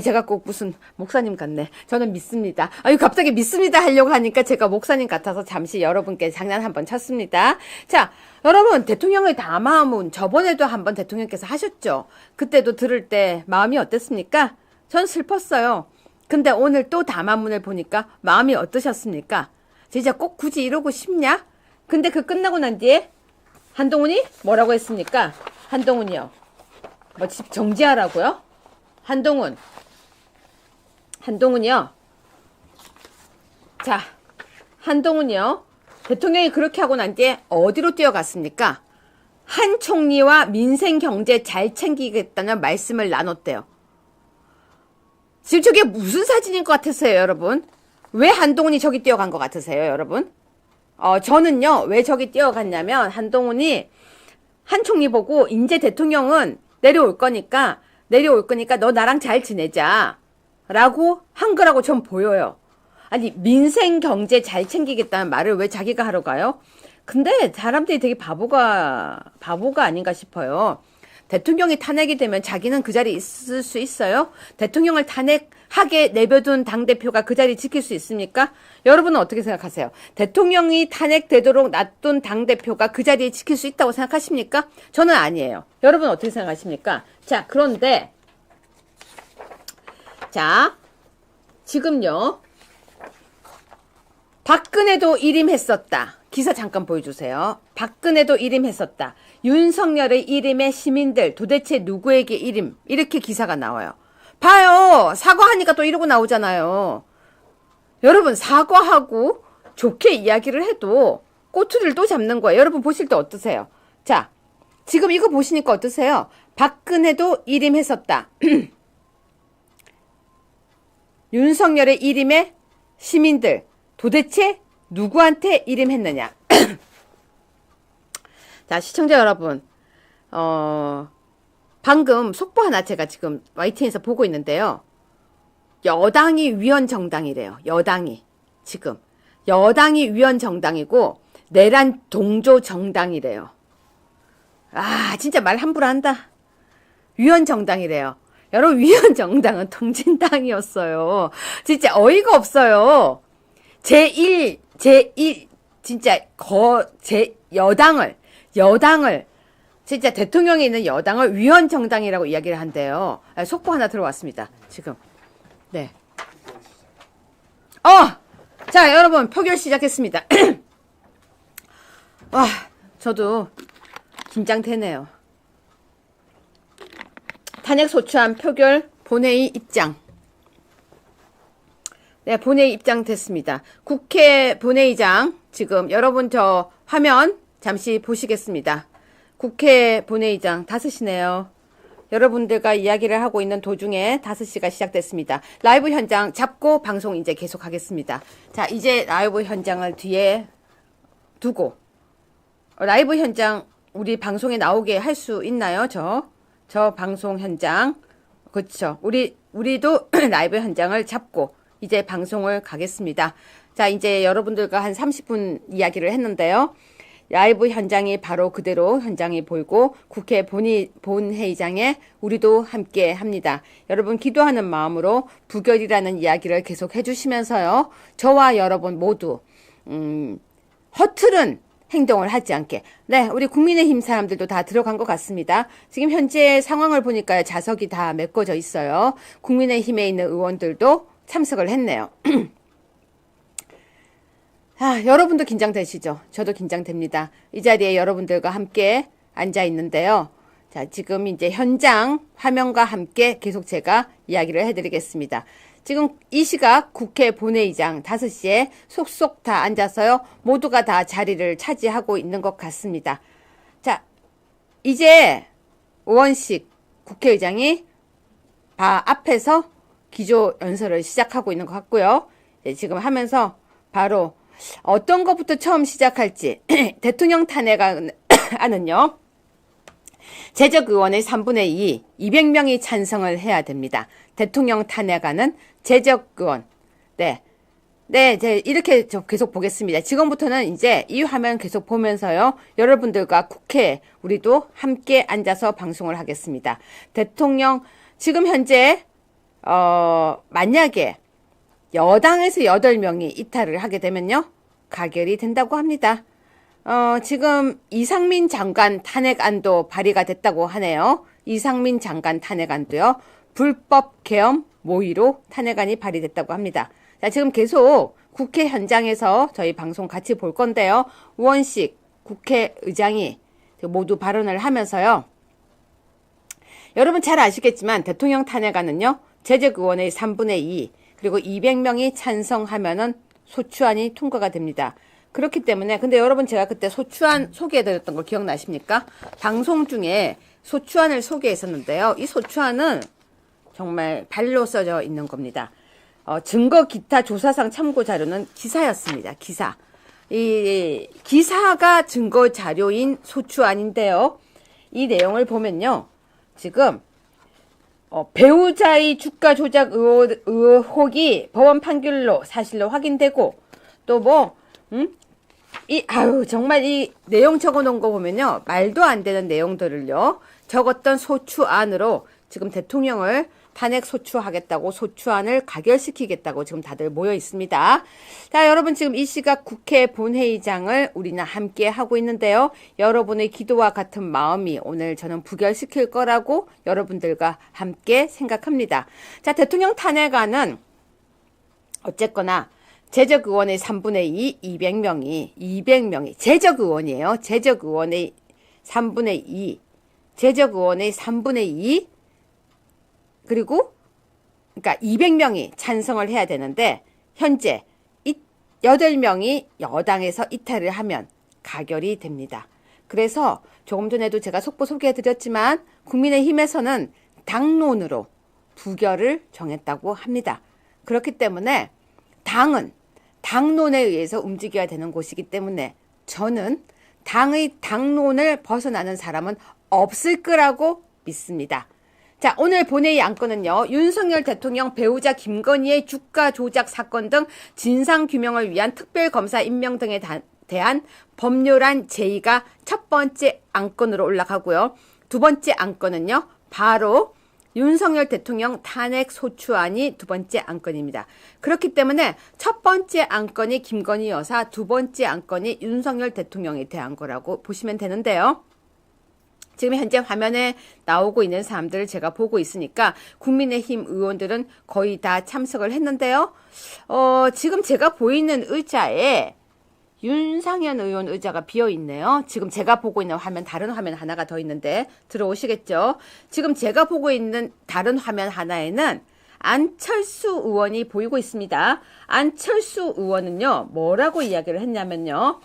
제가 꼭 무슨 목사님 같네. 저는 믿습니다. 갑자기 믿습니다 하려고 하니까 제가 목사님 같아서 잠시 여러분께 장난 한번 쳤습니다. 자, 여러분, 대통령의 담화문 저번에도 한번 대통령께서 하셨죠? 그때도 들을 때 마음이 어땠습니까? 전 슬펐어요. 근데 오늘 또 담화문을 보니까 마음이 어떠셨습니까? 진짜 꼭 굳이 이러고 싶냐? 근데 그 끝나고 난 뒤에 한동훈이 뭐라고 했습니까? 한동훈이요. 집 정지하라고요? 한동훈이요. 자, 한동훈이요. 대통령이 그렇게 하고 난 뒤에 어디로 뛰어갔습니까? 한 총리와 민생 경제 잘 챙기겠다는 말씀을 나눴대요. 지금 저게 무슨 사진인 것 같으세요, 여러분? 왜 한동훈이 저기 뛰어간 것 같으세요, 여러분? 저는요, 왜 저기 뛰어갔냐면, 한동훈이 한 총리 보고, 이제 대통령은 내려올 거니까 너 나랑 잘 지내자. 라고 한 거라고 전 보여요. 아니, 민생 경제 잘 챙기겠다는 말을 왜 자기가 하러 가요? 근데 사람들이 되게 바보가 아닌가 싶어요. 대통령이 탄핵이 되면 자기는 그 자리에 있을 수 있어요? 대통령을 탄핵하게 내버둔 당대표가 그 자리 지킬 수 있습니까? 여러분은 어떻게 생각하세요? 대통령이 탄핵되도록 놔둔 당대표가 그 자리에 지킬 수 있다고 생각하십니까? 저는 아니에요. 여러분 어떻게 생각하십니까? 자, 그런데 자, 지금요. 박근혜도 일임했었다. 기사 잠깐 보여주세요. 박근혜도 일임했었다. 윤석열의 일임에 시민들 도대체 누구에게 일임? 이렇게 기사가 나와요. 봐요. 사과하니까 또 이러고 나오잖아요. 여러분 사과하고 좋게 이야기를 해도 꼬투리를 또 잡는 거예요. 여러분 보실 때 어떠세요? 자, 지금 이거 보시니까 어떠세요? 박근혜도 일임했었다. 윤석열의 일임에 시민들 도대체 누구한테 일임했느냐. 자, 시청자 여러분, 방금 속보 하나 제가 지금 YTN에서 보고 있는데요. 여당이 위헌 정당이래요. 여당이 지금 여당이 위헌 정당이고 내란 동조 정당이래요. 아, 진짜 말 함부로 한다. 위헌 정당이래요. 여러분, 위헌 정당은 통진당이었어요. 진짜 어이가 없어요. 진짜 여당을 진짜 대통령이 있는 여당을 위헌 정당이라고 이야기를 한대요. 속보 하나 들어왔습니다. 지금. 네. 자, 여러분, 표결 시작했습니다. 와, 저도 긴장되네요. 탄핵 소추안 표결 본회의 입장. 네, 본회의 입장 됐습니다. 국회 본회의장, 지금 여러분 저 화면 잠시 보시겠습니다. 국회 본회의장 5시네요. 여러분들과 이야기를 하고 있는 도중에 5시가 시작됐습니다. 라이브 현장 잡고 방송 이제 계속하겠습니다. 자, 이제 라이브 현장을 뒤에 두고 라이브 현장 우리 방송에 나오게 할 수 있나요? 저 방송 현장. 그렇죠. 우리도 라이브 현장을 잡고 이제 방송을 가겠습니다. 자, 이제 여러분들과 한 30분 이야기를 했는데요. 라이브 현장이 바로 그대로 현장이 보이고 국회 본회의장에 우리도 함께 합니다. 여러분 기도하는 마음으로 부결이라는 이야기를 계속 해주시면서요. 저와 여러분 모두 허틀은 행동을 하지 않게. 네, 우리 국민의힘 사람들도 다 들어간 것 같습니다. 지금 현재 상황을 보니까 좌석이 다 메꿔져 있어요. 국민의힘에 있는 의원들도 참석을 했네요. 여러분도 긴장되시죠? 저도 긴장됩니다. 이 자리에 여러분들과 함께 앉아 있는데요. 자, 지금 이제 현장 화면과 함께 계속 제가 이야기를 해드리겠습니다. 지금 이 시각 국회 본회의장 5시에 속속 다 앉아서요. 모두가 다 자리를 차지하고 있는 것 같습니다. 자, 이제 오원식 국회의장이 앞에서 기조 연설을 시작하고 있는 것 같고요. 지금 하면서 바로 어떤 것부터 처음 시작할지 대통령 탄핵안은요. 재적의원의 3분의 2, 200명이 찬성을 해야 됩니다. 대통령 탄핵안은 재적의원. 네, 이제 이렇게 계속 보겠습니다. 지금부터는 이제 이 화면 계속 보면서요. 여러분들과 국회 우리도 함께 앉아서 방송을 하겠습니다. 대통령 지금 현재 만약에 여당에서 8명이 이탈을 하게 되면요. 가결이 된다고 합니다. 지금 이상민 장관 탄핵안도 발의가 됐다고 하네요. 이상민 장관 탄핵안도요. 불법 계엄 모의로 탄핵안이 발의됐다고 합니다. 자, 지금 계속 국회 현장에서 저희 방송 같이 볼 건데요. 우원식 국회의장이 모두 발언을 하면서요. 여러분 잘 아시겠지만 대통령 탄핵안은요. 재적의원의 3분의 2 그리고 200명이 찬성하면은 소추안이 통과가 됩니다. 그렇기 때문에 근데 여러분 제가 그때 소추안 소개해드렸던 거 기억나십니까? 방송 중에 소추안을 소개했었는데요. 이 소추안은 정말 발로 써져 있는 겁니다. 증거 기타 조사상 참고 자료는 기사였습니다. 기사. 이 기사가 증거 자료인 소추안인데요. 이 내용을 보면요. 지금 배우자의 주가 조작 의혹이 법원 판결로 사실로 확인되고 또 정말 이 내용 적어 놓은 거 보면요. 말도 안 되는 내용들을요. 적었던 소추안으로 지금 대통령을 탄핵 소추하겠다고 소추안을 가결시키겠다고 지금 다들 모여 있습니다. 자, 여러분 지금 이 시각 국회 본회의장을 우리는 함께 하고 있는데요. 여러분의 기도와 같은 마음이 오늘 저는 부결시킬 거라고 여러분들과 함께 생각합니다. 자, 대통령 탄핵안은 어쨌거나 재적의원의 3분의 2, 200명이 재적의원이에요. 재적의원의 3분의 2, 재적의원의 3분의 2 그리고 그러니까 200명이 찬성을 해야 되는데 현재 8명이 여당에서 이탈을 하면 가결이 됩니다. 그래서 조금 전에도 제가 속보 소개해드렸지만 국민의힘에서는 당론으로 부결을 정했다고 합니다. 그렇기 때문에 당은 당론에 의해서 움직여야 되는 곳이기 때문에 저는 당의 당론을 벗어나는 사람은 없을 거라고 믿습니다. 자, 오늘 본회의 안건은요. 윤석열 대통령 배우자 김건희의 주가 조작 사건 등 진상규명을 위한 특별검사 임명 등에 대한 법률안 제의가 첫 번째 안건으로 올라가고요. 두 번째 안건은요. 바로 윤석열 대통령 탄핵 소추안이 두 번째 안건입니다. 그렇기 때문에 첫 번째 안건이 김건희 여사, 두 번째 안건이 윤석열 대통령에 대한 거라고 보시면 되는데요. 지금 현재 화면에 나오고 있는 사람들을 제가 보고 있으니까 국민의힘 의원들은 거의 다 참석을 했는데요. 지금 제가 보이는 의자에 윤상현 의원 의자가 비어있네요. 지금 제가 보고 있는 화면, 다른 화면 하나가 더 있는데 들어오시겠죠? 지금 제가 보고 있는 다른 화면 하나에는 안철수 의원이 보이고 있습니다. 안철수 의원은요, 뭐라고 이야기를 했냐면요.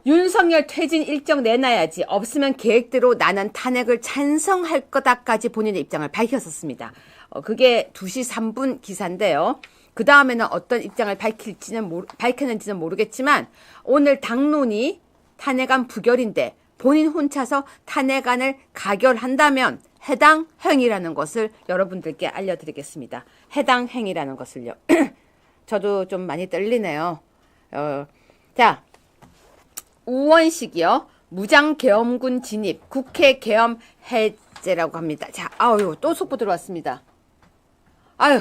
윤석열 퇴진 일정 내놔야지. 없으면 계획대로 나는 탄핵을 찬성할 거다까지 본인의 입장을 밝혔었습니다. 그게 2시 3분 기사인데요. 그 다음에는 어떤 입장을 밝혔는지는 모르겠지만 오늘 당론이 탄핵안 부결인데 본인 혼자서 탄핵안을 가결한다면 해당 행위라는 것을 여러분들께 알려드리겠습니다. 해당 행위라는 것을요. 저도 좀 많이 떨리네요. 자, 우원식이요. 무장계엄군 진입, 국회 계엄 해제라고 합니다. 자, 아유, 또 속보 들어왔습니다. 아유,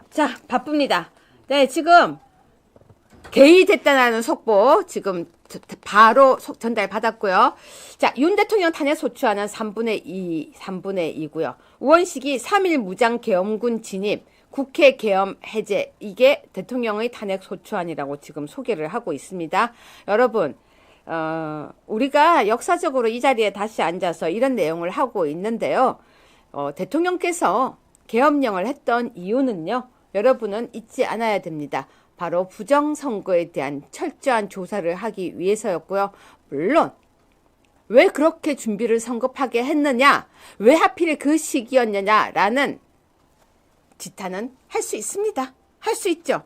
자, 바쁩니다. 네, 지금 개의됐다는 속보 지금 바로 전달 받았고요. 자, 윤 대통령 탄핵 소추안은 3분의 2고요. 우원식이 3일 무장계엄군 진입, 국회 계엄 해제, 이게 대통령의 탄핵 소추안이라고 지금 소개를 하고 있습니다. 여러분, 우리가 역사적으로 이 자리에 다시 앉아서 이런 내용을 하고 있는데요. 대통령께서 계엄령을 했던 이유는요. 여러분은 잊지 않아야 됩니다. 바로 부정선거에 대한 철저한 조사를 하기 위해서였고요. 물론 왜 그렇게 준비를 성급하게 했느냐, 왜 하필 그 시기였느냐라는 지탄은 할 수 있습니다. 할 수 있죠.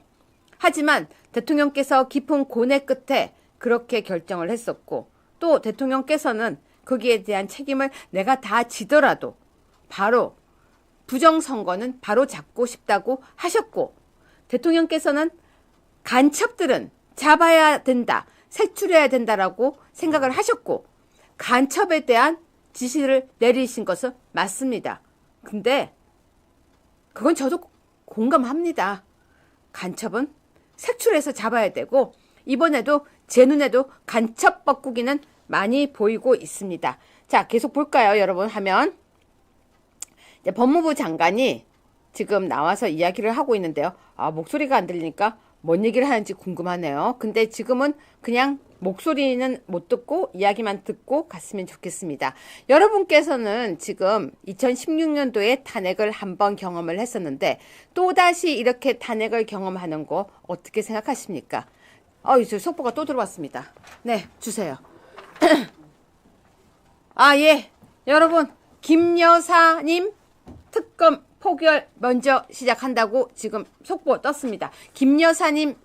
하지만 대통령께서 깊은 고뇌 끝에 그렇게 결정을 했었고, 또 대통령께서는 거기에 대한 책임을 내가 다 지더라도 바로 부정선거는 바로 잡고 싶다고 하셨고, 대통령께서는 간첩들은 잡아야 된다, 색출해야 된다라고 생각을 하셨고, 간첩에 대한 지시를 내리신 것은 맞습니다. 근데 그건 저도 공감합니다. 간첩은 색출해서 잡아야 되고, 이번에도 제 눈에도 간첩 뻐꾸기는 많이 보이고 있습니다. 자, 계속 볼까요, 여러분? 하면 법무부 장관이 지금 나와서 이야기를 하고 있는데요. 목소리가 안 들리니까 뭔 얘기를 하는지 궁금하네요. 근데 지금은 그냥 목소리는 못 듣고 이야기만 듣고 갔으면 좋겠습니다. 여러분께서는 지금 2016년도에 탄핵을 한번 경험을 했었는데 또다시 이렇게 탄핵을 경험하는 거 어떻게 생각하십니까? 이제 속보가 또 들어왔습니다. 네, 주세요. 예. 여러분, 김 여사님 특검 포결 먼저 시작한다고 지금 속보 떴습니다. 김 여사님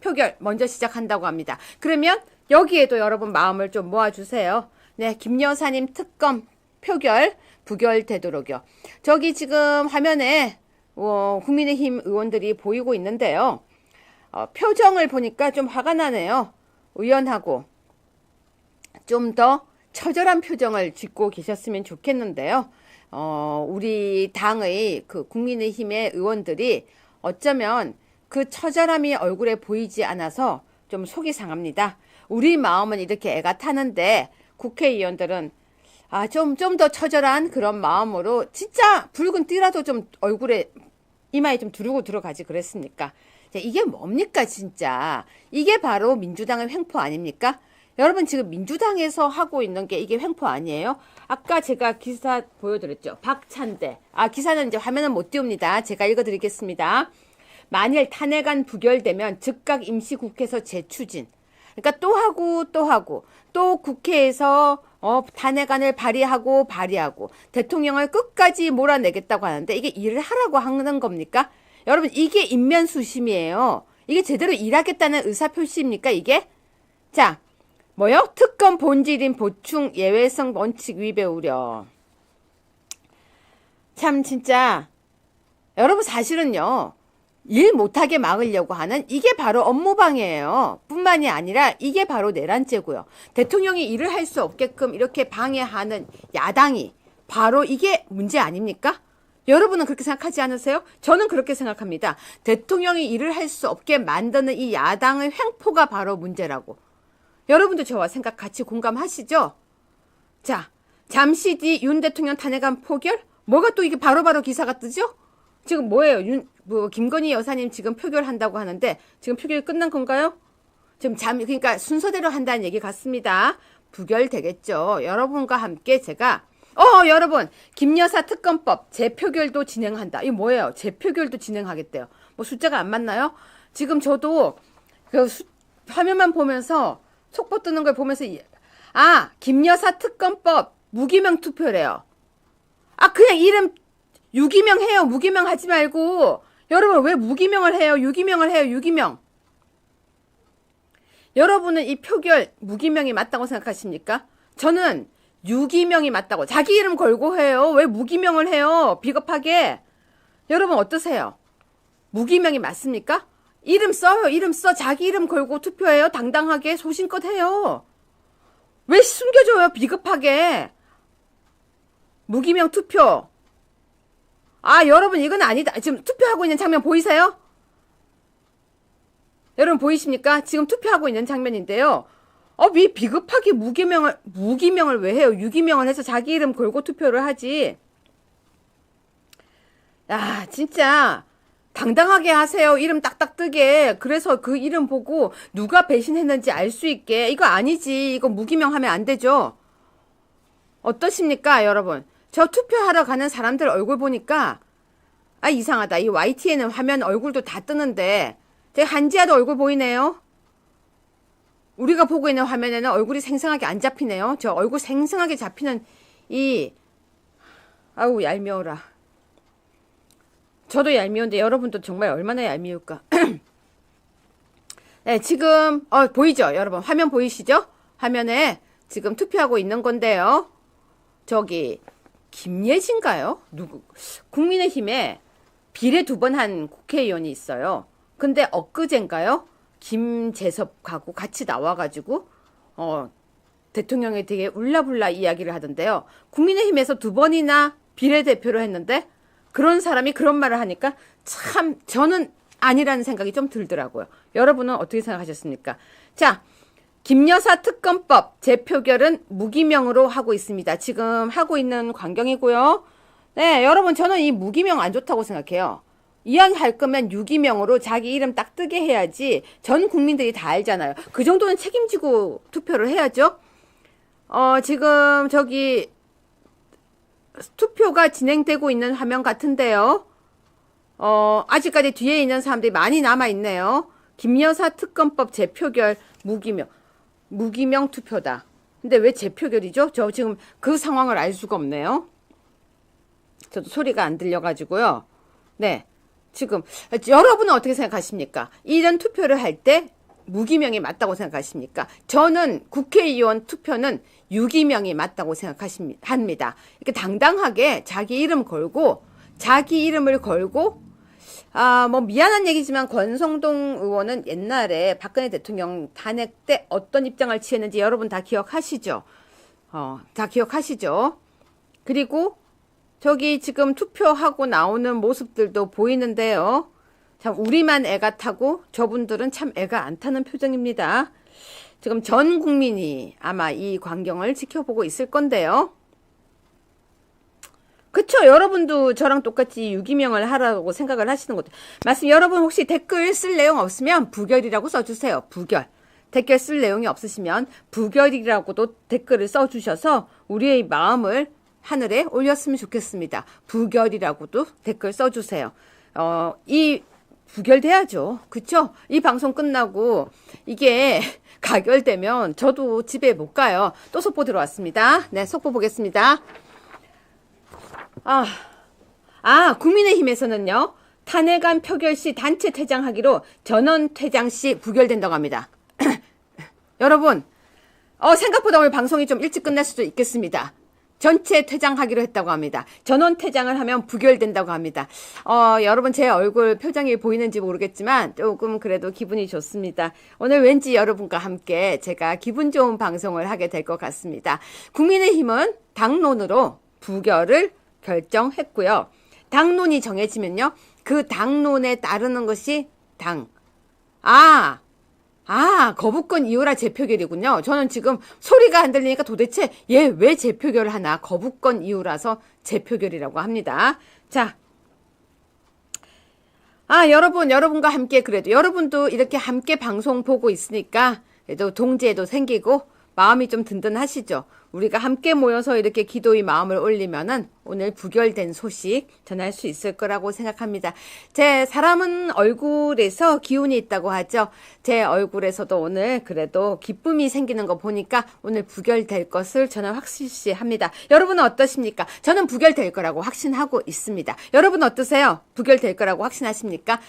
표결 먼저 시작한다고 합니다. 그러면 여기에도 여러분 마음을 좀 모아주세요. 네, 김 여사님 특검 표결 부결되도록요. 저기 지금 화면에 국민의힘 의원들이 보이고 있는데요. 표정을 보니까 좀 화가 나네요. 의연하고 좀 더 처절한 표정을 짓고 계셨으면 좋겠는데요. 우리 당의 그 국민의힘의 의원들이 어쩌면 그 처절함이 얼굴에 보이지 않아서 좀 속이 상합니다. 우리 마음은 이렇게 애가 타는데 국회의원들은 좀 더 처절한 그런 마음으로 진짜 붉은 띠라도 좀 얼굴에 이마에 좀 두르고 들어가지 그랬습니까? 이게 뭡니까 진짜. 이게 바로 민주당의 횡포 아닙니까? 여러분 지금 민주당에서 하고 있는 게 이게 횡포 아니에요? 아까 제가 기사 보여드렸죠. 박찬대. 기사는 이제 화면은 못 띄웁니다. 제가 읽어드리겠습니다. 만일 탄핵안 부결되면 즉각 임시국회에서 재추진. 그러니까 또 국회에서 탄핵안을 발의하고 대통령을 끝까지 몰아내겠다고 하는데 이게 일을 하라고 하는 겁니까? 여러분 이게 인면수심이에요. 이게 제대로 일하겠다는 의사표시입니까, 이게? 자, 뭐요? 특검 본질인 보충 예외성 원칙 위배 우려. 참, 진짜, 여러분 사실은요, 일 못하게 막으려고 하는 이게 바로 업무방해예요. 뿐만이 아니라 이게 바로 내란죄고요. 대통령이 일을 할 수 없게끔 이렇게 방해하는 야당이 바로 이게 문제 아닙니까? 여러분은 그렇게 생각하지 않으세요? 저는 그렇게 생각합니다. 대통령이 일을 할 수 없게 만드는 이 야당의 횡포가 바로 문제라고. 여러분도 저와 생각 같이 공감하시죠? 자, 잠시 뒤 윤 대통령 탄핵안 포결? 뭐가 또 이게 바로바로 기사가 뜨죠? 지금 뭐예요? 김건희 여사님 지금 표결한다고 하는데 지금 표결이 끝난 건가요? 지금 그러니까 순서대로 한다는 얘기 같습니다. 부결되겠죠. 여러분과 함께 제가 여러분 김여사 특검법 재표결도 진행한다. 이거 뭐예요? 재표결도 진행하겠대요. 뭐 숫자가 안 맞나요? 지금 저도 그 화면만 보면서 속보 뜨는 걸 보면서 김여사 특검법 무기명 투표래요. 그냥 이름 유기명 해요. 무기명 하지 말고. 여러분 왜 무기명을 해요? 유기명을 해요. 유기명. 여러분은 이 표결 무기명이 맞다고 생각하십니까? 저는 유기명이 맞다고. 자기 이름 걸고 해요. 왜 무기명을 해요? 비겁하게. 여러분 어떠세요? 무기명이 맞습니까? 이름 써요. 이름 써. 자기 이름 걸고 투표해요. 당당하게 소신껏 해요. 왜 숨겨줘요? 비겁하게. 무기명 투표. 여러분 이건 아니다. 지금 투표하고 있는 장면 보이세요? 여러분 보이십니까? 지금 투표하고 있는 장면인데요. 왜 비겁하게 무기명을 왜 해요? 유기명을 해서 자기 이름 걸고 투표를 하지. 진짜 당당하게 하세요. 이름 딱딱 뜨게. 그래서 그 이름 보고 누가 배신했는지 알 수 있게. 이거 아니지. 이거 무기명 하면 안 되죠. 어떠십니까, 여러분? 저 투표하러 가는 사람들 얼굴 보니까 이상하다. 이 YTN은 화면 얼굴도 다 뜨는데 제 한지아도 얼굴 보이네요. 우리가 보고 있는 화면에는 얼굴이 생생하게 안 잡히네요. 저 얼굴 생생하게 잡히는 얄미워라. 저도 얄미운데 여러분도 정말 얼마나 얄미울까. 네, 지금 보이죠? 여러분 화면 보이시죠? 화면에 지금 투표하고 있는 건데요. 저기 김예진가요? 국민의힘에 비례 2번 한 국회의원이 있어요. 근데 엊그젠가요? 김재섭하고 같이 나와가지고 대통령에 되게 울라불라 이야기를 하던데요. 국민의힘에서 2번이나 비례대표를 했는데 그런 사람이 그런 말을 하니까 참 저는 아니라는 생각이 좀 들더라고요. 여러분은 어떻게 생각하셨습니까? 자, 김여사 특검법 재표결은 무기명으로 하고 있습니다. 지금 하고 있는 광경이고요. 네, 여러분 저는 이 무기명 안 좋다고 생각해요. 이왕 할 거면 유기명으로 자기 이름 딱 뜨게 해야지. 전 국민들이 다 알잖아요. 그 정도는 책임지고 투표를 해야죠. 지금 저기 투표가 진행되고 있는 화면 같은데요. 아직까지 뒤에 있는 사람들이 많이 남아있네요. 김여사 특검법 재표결 무기명 투표다. 근데 왜 재표결이죠? 저 지금 그 상황을 알 수가 없네요. 저도 소리가 안 들려가지고요. 네. 지금 여러분은 어떻게 생각하십니까? 이런 투표를 할 때 무기명이 맞다고 생각하십니까? 저는 국회의원 투표는 유기명이 맞다고 생각합니다. 이렇게 당당하게 자기 이름을 걸고 뭐 미안한 얘기지만 권성동 의원은 옛날에 박근혜 대통령 탄핵 때 어떤 입장을 취했는지 여러분 다 기억하시죠? 다 기억하시죠? 그리고 저기 지금 투표하고 나오는 모습들도 보이는데요. 참 우리만 애가 타고 저분들은 참 애가 안 타는 표정입니다. 지금 전 국민이 아마 이 광경을 지켜보고 있을 건데요. 그쵸? 여러분도 저랑 똑같이 유기명을 하라고 생각을 하시는 것도 맞습니다. 여러분 혹시 댓글 쓸 내용 없으면 부결이라고 써주세요. 부결. 댓글 쓸 내용이 없으시면 부결이라고도 댓글을 써주셔서 우리의 마음을 하늘에 올렸으면 좋겠습니다. 부결이라고도 댓글 써주세요. 이 부결돼야죠. 그쵸? 이 방송 끝나고 이게 가결되면 저도 집에 못 가요. 또 속보 들어왔습니다. 네, 속보 보겠습니다. 국민의힘에서는요. 탄핵안 표결 시 단체 퇴장하기로 전원 퇴장 시 부결된다고 합니다. 여러분, 생각보다 오늘 방송이 좀 일찍 끝날 수도 있겠습니다. 전체 퇴장하기로 했다고 합니다. 전원 퇴장을 하면 부결된다고 합니다. 여러분 제 얼굴 표정이 보이는지 모르겠지만 조금 그래도 기분이 좋습니다. 오늘 왠지 여러분과 함께 제가 기분 좋은 방송을 하게 될 것 같습니다. 국민의힘은 당론으로 부결을 결정했고요. 당론이 정해지면요. 그 당론에 따르는 것이 거부권 이유라 재표결이군요. 저는 지금 소리가 안 들리니까 도대체 얘 왜 재표결을 하나? 거부권 이유라서 재표결이라고 합니다. 자, 여러분과 함께 그래도 여러분도 이렇게 함께 방송 보고 있으니까 그래도 동지애도 생기고 마음이 좀 든든하시죠? 우리가 함께 모여서 이렇게 기도의 마음을 올리면은 오늘 부결된 소식 전할 수 있을 거라고 생각합니다. 제 사람은 얼굴에서 기운이 있다고 하죠. 제 얼굴에서도 오늘 그래도 기쁨이 생기는 거 보니까 오늘 부결될 것을 저는 확실시합니다. 여러분은 어떠십니까? 저는 부결될 거라고 확신하고 있습니다. 여러분 어떠세요? 부결될 거라고 확신하십니까?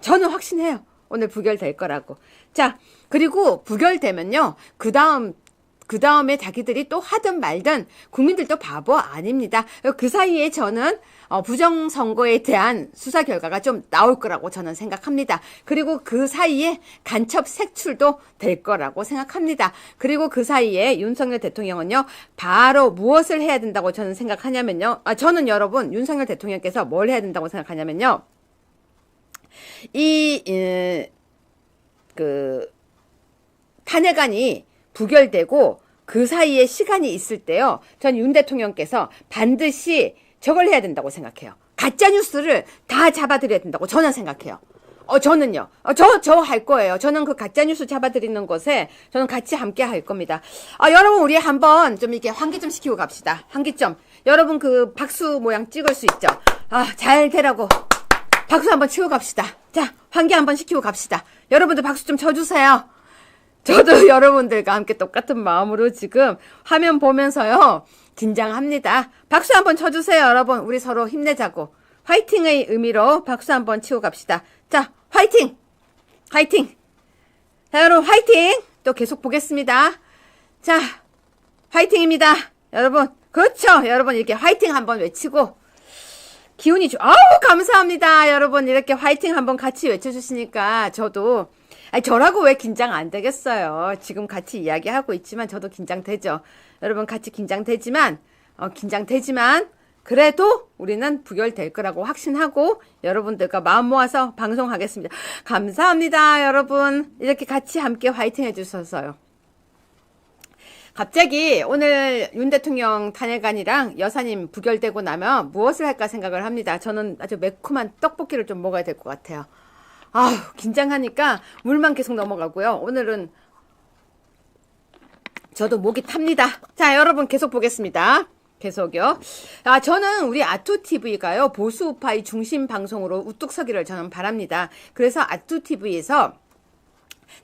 저는 확신해요. 오늘 부결될 거라고. 자, 그리고 부결되면요. 그 다음에 자기들이 또 하든 말든 국민들도 바보 아닙니다. 그 사이에 저는 부정선거에 대한 수사 결과가 좀 나올 거라고 저는 생각합니다. 그리고 그 사이에 간첩 색출도 될 거라고 생각합니다. 그리고 그 사이에 윤석열 대통령은요. 바로 무엇을 해야 된다고 저는 생각하냐면요. 저는 여러분 윤석열 대통령께서 뭘 해야 된다고 생각하냐면요. 탄핵안이 부결되고 그 사이에 시간이 있을 때요. 전 윤 대통령께서 반드시 저걸 해야 된다고 생각해요. 가짜뉴스를 다 잡아드려야 된다고 저는 생각해요. 저는요. 저 할 거예요. 저는 그 가짜뉴스 잡아드리는 것에 저는 같이 함께 할 겁니다. 여러분 우리 한번 좀 이렇게 환기 좀 시키고 갑시다. 환기 좀. 여러분 그 박수 모양 찍을 수 있죠. 잘 되라고. 박수 한번 치고 갑시다. 자, 환기 한번 시키고 갑시다. 여러분들 박수 좀 쳐주세요. 저도 여러분들과 함께 똑같은 마음으로 지금 화면 보면서요. 긴장합니다. 박수 한번 쳐주세요. 여러분 우리 서로 힘내자고. 화이팅의 의미로 박수 한번 치고 갑시다. 자, 화이팅! 화이팅! 자, 여러분 화이팅! 또 계속 보겠습니다. 자, 화이팅입니다. 여러분 그렇죠. 여러분 이렇게 화이팅 한번 외치고 기운이 감사합니다. 여러분 이렇게 화이팅 한번 같이 외쳐주시니까 저도 저라고 왜 긴장 안 되겠어요. 지금 같이 이야기하고 있지만 저도 긴장되죠. 여러분 같이 긴장되지만 그래도 우리는 부결될 거라고 확신하고 여러분들과 마음 모아서 방송하겠습니다. 감사합니다. 여러분 이렇게 같이 함께 화이팅 해주셔서요. 갑자기 오늘 윤 대통령 탄핵안이랑 여사님 부결되고 나면 무엇을 할까 생각을 합니다. 저는 아주 매콤한 떡볶이를 좀 먹어야 될 것 같아요. 긴장하니까 물만 계속 넘어가고요. 오늘은 저도 목이 탑니다. 자, 여러분 계속 보겠습니다. 계속요. 저는 우리 아투TV가요. 보수우파의 중심 방송으로 우뚝 서기를 저는 바랍니다. 그래서 아투TV에서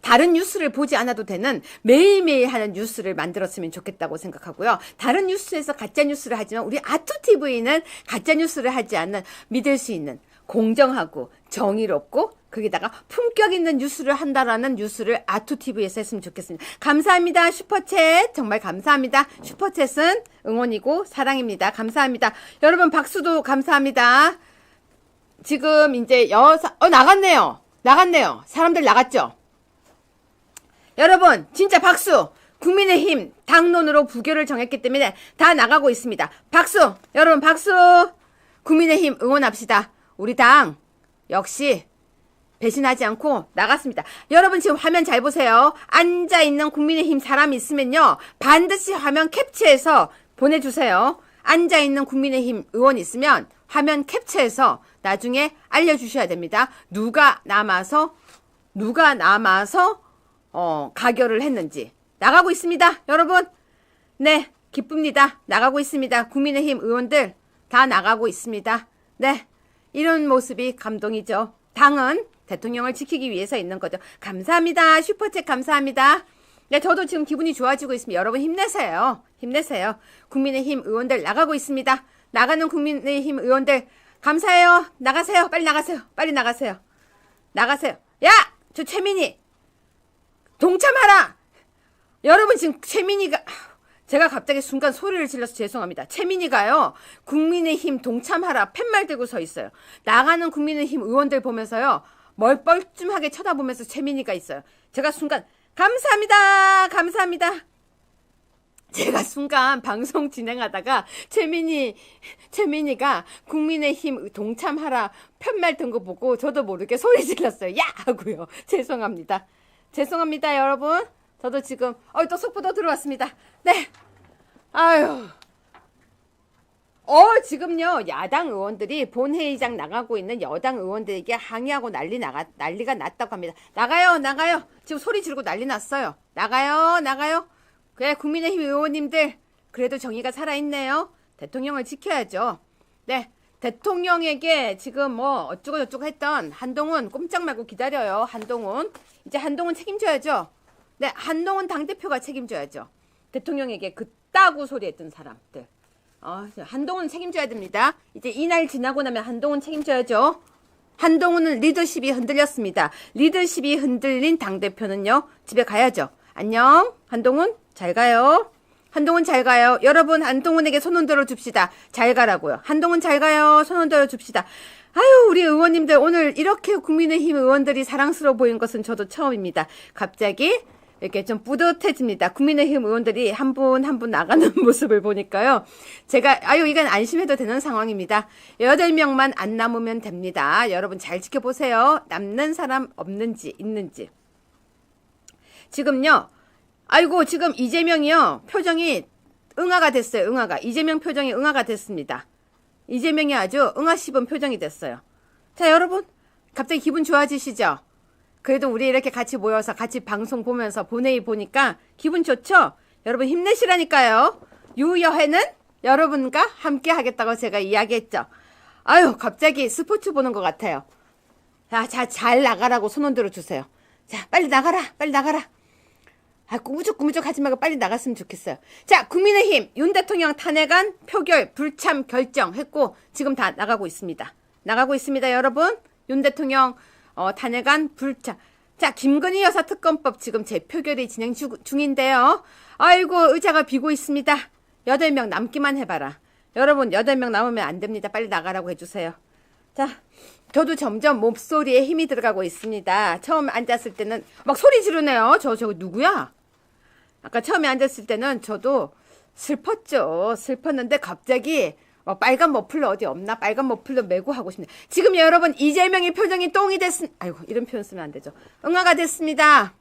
다른 뉴스를 보지 않아도 되는 매일매일 하는 뉴스를 만들었으면 좋겠다고 생각하고요. 다른 뉴스에서 가짜 뉴스를 하지만 우리 아투TV는 가짜 뉴스를 하지 않는 믿을 수 있는 공정하고 정의롭고 거기다가 품격 있는 뉴스를 한다라는 뉴스를 아투TV에서 했으면 좋겠습니다. 감사합니다. 슈퍼챗 정말 감사합니다. 슈퍼챗은 응원이고 사랑입니다. 감사합니다. 여러분 박수도 감사합니다. 지금 이제 나갔네요. 사람들 나갔죠? 여러분 진짜 박수. 국민의힘 당론으로 부결을 정했기 때문에 다 나가고 있습니다. 박수. 여러분 박수. 국민의힘 응원합시다. 우리 당 역시 배신하지 않고 나갔습니다. 여러분 지금 화면 잘 보세요. 앉아있는 국민의힘 사람이 있으면요. 반드시 화면 캡처해서 보내주세요. 앉아있는 국민의힘 의원 있으면 화면 캡처해서 나중에 알려주셔야 됩니다. 누가 남아서 가결을 했는지. 나가고 있습니다. 여러분. 네, 기쁩니다. 나가고 있습니다. 국민의힘 의원들 다 나가고 있습니다. 네, 이런 모습이 감동이죠. 당은 대통령을 지키기 위해서 있는 거죠. 감사합니다. 슈퍼챗 감사합니다. 네, 저도 지금 기분이 좋아지고 있습니다. 여러분 힘내세요. 힘내세요. 국민의힘 의원들 나가고 있습니다. 나가는 국민의힘 의원들 감사해요. 나가세요. 빨리 나가세요. 빨리 나가세요. 나가세요. 야! 저 최민희! 동참하라! 여러분 지금 최민희가 제가 갑자기 순간 소리를 질러서 죄송합니다. 최민희가요. 국민의힘 동참하라 팻말 들고 서 있어요. 나가는 국민의힘 의원들 보면서요. 멀뻘쭘하게 쳐다보면서 최민희가 있어요. 제가 순간 감사합니다. 감사합니다. 제가 순간 방송 진행하다가 최민희가 국민의힘 동참하라 팻말 든 거 보고 저도 모르게 소리 질렀어요. 야! 하고요. 죄송합니다. 죄송합니다, 여러분. 저도 지금 또 속보도 들어왔습니다. 네. 아유. 지금요. 야당 의원들이 본회의장 나가고 있는 여당 의원들에게 항의하고 난리가 났다고 합니다. 나가요. 나가요. 지금 소리 지르고 난리 났어요. 나가요. 나가요. 그래, 국민의힘 의원님들 그래도 정의가 살아있네요. 대통령을 지켜야죠. 네, 대통령에게 지금 뭐 어쩌고저쩌고 했던 한동훈 꼼짝 말고 기다려요. 한동훈 이제 한동훈 책임져야죠. 네, 한동훈 당대표가 책임져야죠. 대통령에게 그따구 소리했던 사람들. 한동훈 책임져야 됩니다. 이제 이날 지나고 나면 한동훈 책임져야죠. 한동훈은 리더십이 흔들렸습니다. 리더십이 흔들린 당대표는요. 집에 가야죠. 안녕 한동훈 잘 가요. 한동훈 잘 가요. 여러분 한동훈에게 손 흔들어 줍시다. 잘 가라고요. 한동훈 잘 가요. 손 흔들어 줍시다. 아유 우리 의원님들 오늘 이렇게 국민의힘 의원들이 사랑스러워 보인 것은 저도 처음입니다. 갑자기 이렇게 좀 뿌듯해집니다. 국민의힘 의원들이 한 분 한 분 나가는 모습을 보니까요. 제가 이건 안심해도 되는 상황입니다. 8명만 안 남으면 됩니다. 여러분 잘 지켜보세요. 남는 사람 없는지 있는지. 지금요. 지금 이재명이요. 표정이 응아가 됐어요. 응아가. 이재명 표정이 응아가 됐습니다. 이재명이 아주 응아 씹은 표정이 됐어요. 자, 여러분. 갑자기 기분 좋아지시죠? 그래도 우리 이렇게 같이 모여서 같이 방송 보면서 본회의 보니까 기분 좋죠? 여러분 힘내시라니까요. 유여회는 여러분과 함께 하겠다고 제가 이야기했죠. 갑자기 스포츠 보는 것 같아요. 자, 잘 나가라고 손 흔들어 주세요. 자, 빨리 나가라. 빨리 나가라. 꾸무죽꾸무죽 하지 말고 빨리 나갔으면 좋겠어요. 자, 국민의힘 윤 대통령 탄핵안 표결 불참 결정했고 지금 다 나가고 있습니다. 나가고 있습니다, 여러분. 윤 대통령 탄핵안 불참. 자, 김건희 여사 특검법 지금 재표결이 진행 중인데요. 의자가 비고 있습니다. 8명 남기만 해봐라. 여러분 8명 남으면 안 됩니다. 빨리 나가라고 해주세요. 자, 저도 점점 목소리에 힘이 들어가고 있습니다. 처음 앉았을 때는 막 소리 지르네요. 저거 누구야? 아까 처음에 앉았을 때는 저도 슬펐죠. 슬펐는데 갑자기 빨간 머플러 어디 없나? 빨간 머플러 메고 하고 싶네. 지금 여러분 이재명의 표정이 똥이 이런 표현 쓰면 안 되죠. 응아가 됐습니다.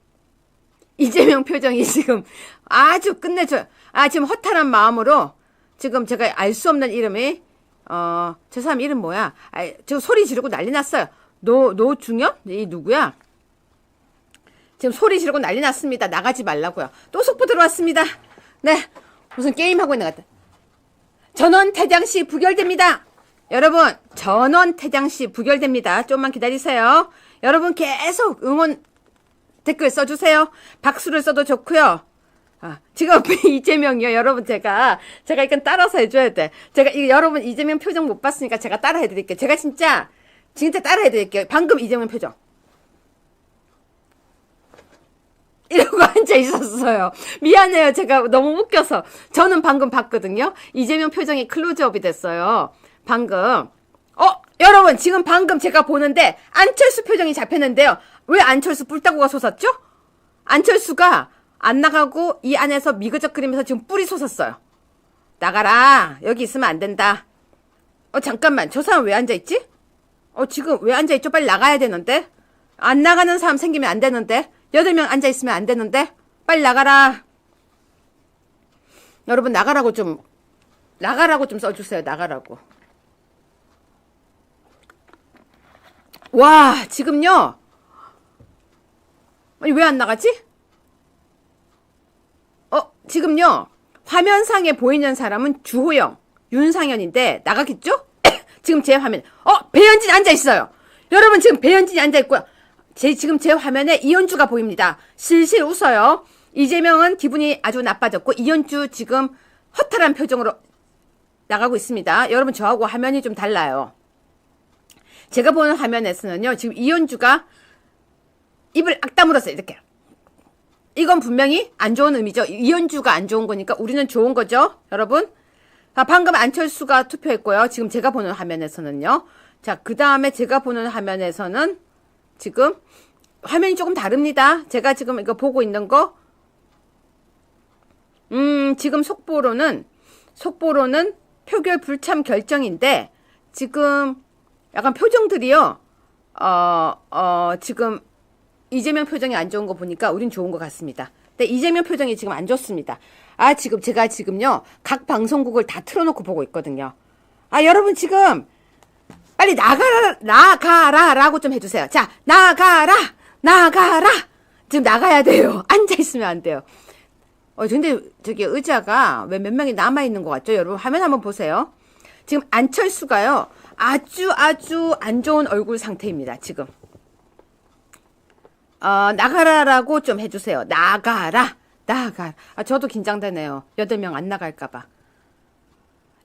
이재명 표정이 지금 아주 끝내줘요. 지금 허탈한 마음으로 지금 제가 알 수 없는 이름이 저 사람 이름 뭐야? 저 소리 지르고 난리 났어요. 노중현? 이 누구야? 지금 소리 지르고 난리 났습니다. 나가지 말라고요. 또 속보 들어왔습니다. 네, 무슨 게임하고 있는 것 같아. 전원 퇴장시 부결됩니다. 여러분, 전원 퇴장시 부결됩니다. 좀만 기다리세요. 여러분 계속 응원 댓글 써주세요. 박수를 써도 좋고요. 지금 이재명이요. 여러분 제가 이건 따라서 해줘야 돼. 여러분 이재명 표정 못 봤으니까 제가 따라 해드릴게요. 제가 진짜 따라 해드릴게요. 방금 이재명 표정. 이러고 앉아 있었어요. 미안해요. 제가 너무 웃겨서. 저는 방금 봤거든요. 이재명 표정이 클로즈업이 됐어요. 방금. 여러분 지금 방금 제가 보는데 안철수 표정이 잡혔는데요. 왜 안철수 뿔따구가 솟았죠? 안철수가 안 나가고 이 안에서 미그적거리면서 지금 뿔이 솟았어요. 나가라. 여기 있으면 안 된다. 잠깐만. 저 사람 왜 앉아있지? 지금 왜 앉아있죠? 빨리 나가야 되는데. 안 나가는 사람 생기면 안 되는데. 8명 앉아있으면 안 되는데. 빨리 나가라. 여러분 나가라고 좀 써주세요. 나가라고. 와, 지금요. 왜 안 나가지? 지금요. 화면상에 보이는 사람은 주호영, 윤상현인데 나가겠죠? 지금 제 화면. 배현진 앉아있어요. 여러분 지금 배현진이 앉아있고요. 지금 제 화면에 이현주가 보입니다. 실실 웃어요. 이재명은 기분이 아주 나빠졌고 이현주 지금 허탈한 표정으로 나가고 있습니다. 여러분 저하고 화면이 좀 달라요. 제가 보는 화면에서는요, 지금 이현주가 입을 악 다물었어요. 이렇게. 이건 분명히 안 좋은 의미죠. 이현주가 안 좋은 거니까 우리는 좋은 거죠. 여러분. 방금 안철수가 투표했고요. 지금 제가 보는 화면에서는요. 자, 그 다음에 제가 보는 화면에서는 지금 화면이 조금 다릅니다. 제가 지금 이거 보고 있는 거 지금 속보로는 표결 불참 결정인데 지금 약간 표정들이요. 지금 이재명 표정이 안 좋은 거 보니까 우린 좋은 것 같습니다. 근데 이재명 표정이 지금 안 좋습니다. 지금 제가 지금요. 각 방송국을 다 틀어놓고 보고 있거든요. 여러분 지금 빨리 나가라라고 좀 해주세요. 자, 나가라. 지금 나가야 돼요. 앉아있으면 안 돼요. 근데 저기 의자가 왜 몇 명이 남아있는 것 같죠? 여러분 화면 한번 보세요. 지금 안철수가요. 아주 안 좋은 얼굴 상태입니다. 지금. 나가라라고 좀 해주세요. 나가라. 저도 긴장되네요. 8명 안 나갈까봐.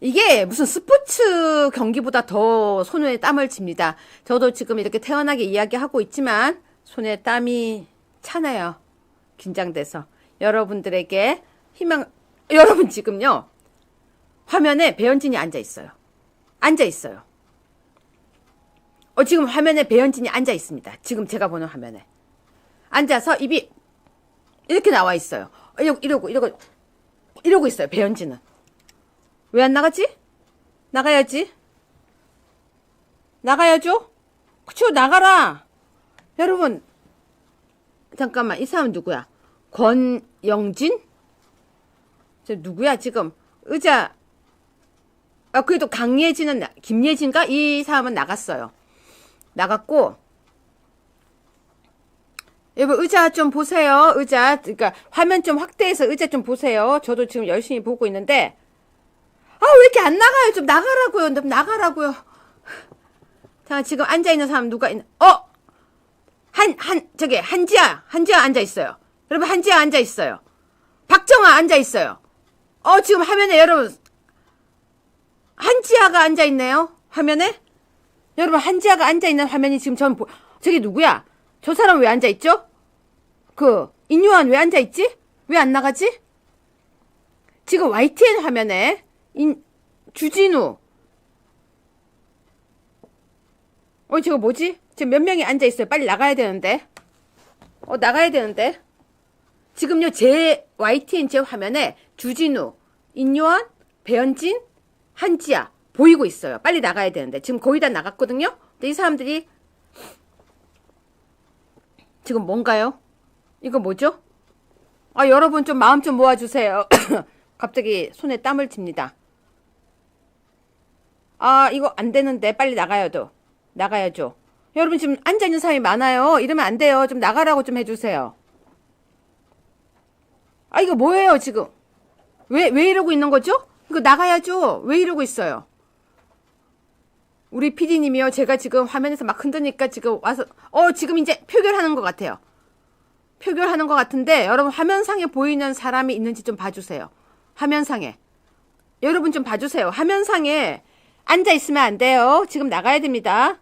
이게 무슨 스포츠 경기보다 더 손에 땀을 칩니다. 저도 지금 이렇게 태연하게 이야기하고 있지만 손에 땀이 차네요. 긴장돼서. 여러분들에게 여러분 지금요. 화면에 배현진이 앉아있어요. 지금 화면에 배현진이 앉아있습니다. 지금 제가 보는 화면에. 앉아서 입이 이렇게 나와 있어요. 이러고 있어요. 배현진은. 왜 안 나가지? 나가야죠? 그쵸, 나가라! 여러분, 잠깐만, 이 사람 누구야? 권영진? 저 누구야, 지금? 의자, 그래도 김예진가? 이 사람은 나갔어요. 나갔고, 여러분, 의자 좀 보세요. 그러니까, 화면 좀 확대해서 의자 좀 보세요. 저도 지금 열심히 보고 있는데, 왜 이렇게 안 나가요? 좀 나가라고요. 자, 지금 앉아있는 사람 누가 한지아 앉아있어요. 여러분, 한지아 앉아있어요. 박정아 앉아있어요. 지금 화면에 여러분, 한지아가 앉아있네요. 화면에. 여러분, 한지아가 앉아있는 화면이 지금 저기 누구야? 저 사람 왜 앉아있죠? 인요한 왜 앉아있지? 왜 안 나가지? 지금 YTN 화면에, 주진우. 저거 뭐지? 지금 몇 명이 앉아있어요. 빨리 나가야 되는데. 지금요, 제 YTN 제 화면에 주진우, 인요한, 배현진, 한지아 보이고 있어요. 빨리 나가야 되는데. 지금 거의 다 나갔거든요? 근데 이 사람들이 지금 뭔가요? 이거 뭐죠? 여러분 좀 마음 좀 모아주세요. 갑자기 손에 땀을 칩니다. 이거 안 되는데 빨리 나가야죠. 여러분 지금 앉아있는 사람이 많아요. 이러면 안 돼요. 좀 나가라고 좀 해주세요. 이거 뭐예요 지금? 왜 이러고 있는 거죠? 이거 나가야죠. 왜 이러고 있어요? 우리 PD님이요. 제가 지금 화면에서 막 흔드니까 지금 와서 지금 이제 표결하는 것 같아요. 표결하는 것 같은데 여러분 화면상에 보이는 사람이 있는지 좀 봐주세요. 화면상에. 여러분 좀 봐주세요. 화면상에 앉아있으면 안 돼요. 지금 나가야 됩니다.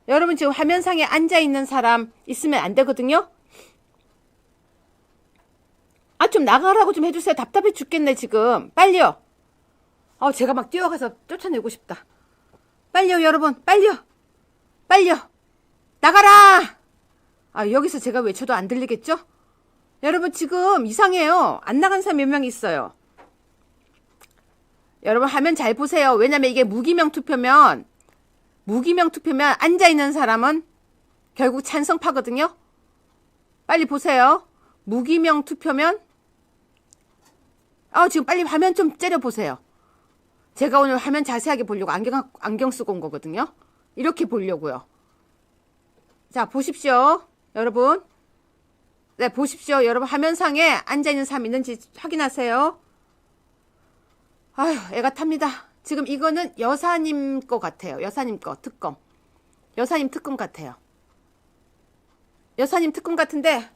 여러분 지금 화면상에 앉아있는 사람 있으면 안 되거든요. 좀 나가라고 좀 해주세요. 답답해 죽겠네 지금. 빨리요. 제가 막 뛰어가서 쫓아내고 싶다. 빨리요 여러분. 빨리요. 나가라. 여기서 제가 외쳐도 안 들리겠죠? 여러분 지금 이상해요. 안 나간 사람 몇 명 있어요. 여러분 화면 잘 보세요. 왜냐면 이게 무기명 투표면 앉아있는 사람은 결국 찬성파거든요. 빨리 보세요. 무기명 투표면 지금 빨리 화면 좀 째려보세요. 제가 오늘 화면 자세하게 보려고 안경 쓰고 온 거거든요. 이렇게 보려고요. 자 보십시오. 여러분. 네 보십시오. 여러분 화면상에 앉아있는 사람 있는지 확인하세요. 애가 탑니다. 지금 이거는 여사님 거 같아요. 여사님 거 특검. 여사님 특검 같아요. 여사님 특검 같은데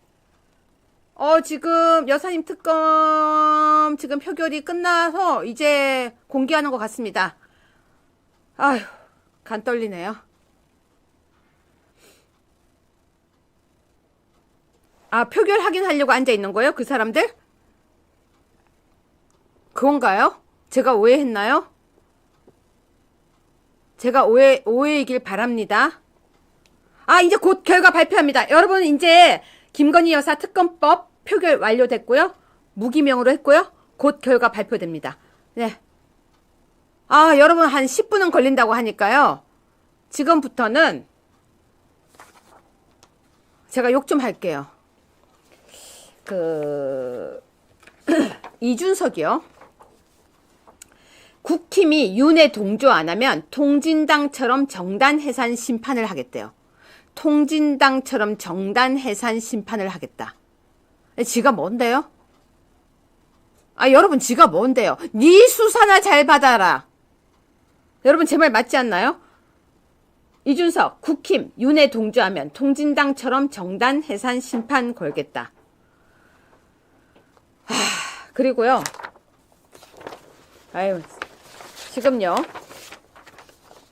지금 여사님 특검 지금 표결이 끝나서 이제 공개하는 것 같습니다. 아휴, 간 떨리네요. 아, 표결 확인하려고 앉아있는 거예요? 그 사람들? 그건가요? 제가 오해했나요? 제가 오해이길 바랍니다. 아, 이제 곧 결과 발표합니다. 여러분, 이제 김건희 여사 특검법 표결 완료됐고요. 무기명으로 했고요. 곧 결과 발표됩니다. 네. 아, 여러분 한 10분은 걸린다고 하니까요. 지금부터는 제가 욕 좀 할게요. 이준석이요. 국힘이 윤회 동조 안 하면 통진당처럼 정단 해산 심판을 하겠대요. 통진당처럼 정단 해산 심판을 하겠다. 지가 뭔데요? 아, 여러분 지가 뭔데요? 네 수사나 잘 받아라. 여러분 제 말 맞지 않나요? 이준석, 국힘, 윤회 동조하면 통진당처럼 정단 해산 심판 걸겠다. 그리고요. 아유, 지금요.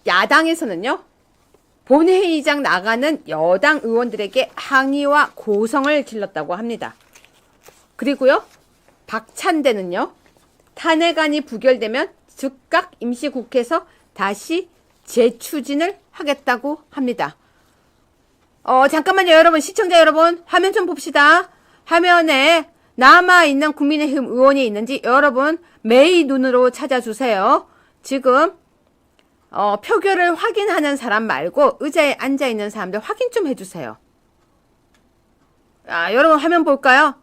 야당에서는요. 본회의장 나가는 여당 의원들에게 항의와 고성을 질렀다고 합니다. 그리고요. 박찬대는요. 탄핵안이 부결되면 즉각 임시국회에서 다시 재추진을 하겠다고 합니다. 잠깐만요, 여러분. 시청자 여러분. 화면 좀 봅시다. 화면에 남아있는 국민의힘 의원이 있는지 여러분 매의 눈으로 찾아주세요. 지금 표결을 확인하는 사람 말고 의자에 앉아있는 사람들 확인 좀 해주세요. 아, 여러분 화면 볼까요?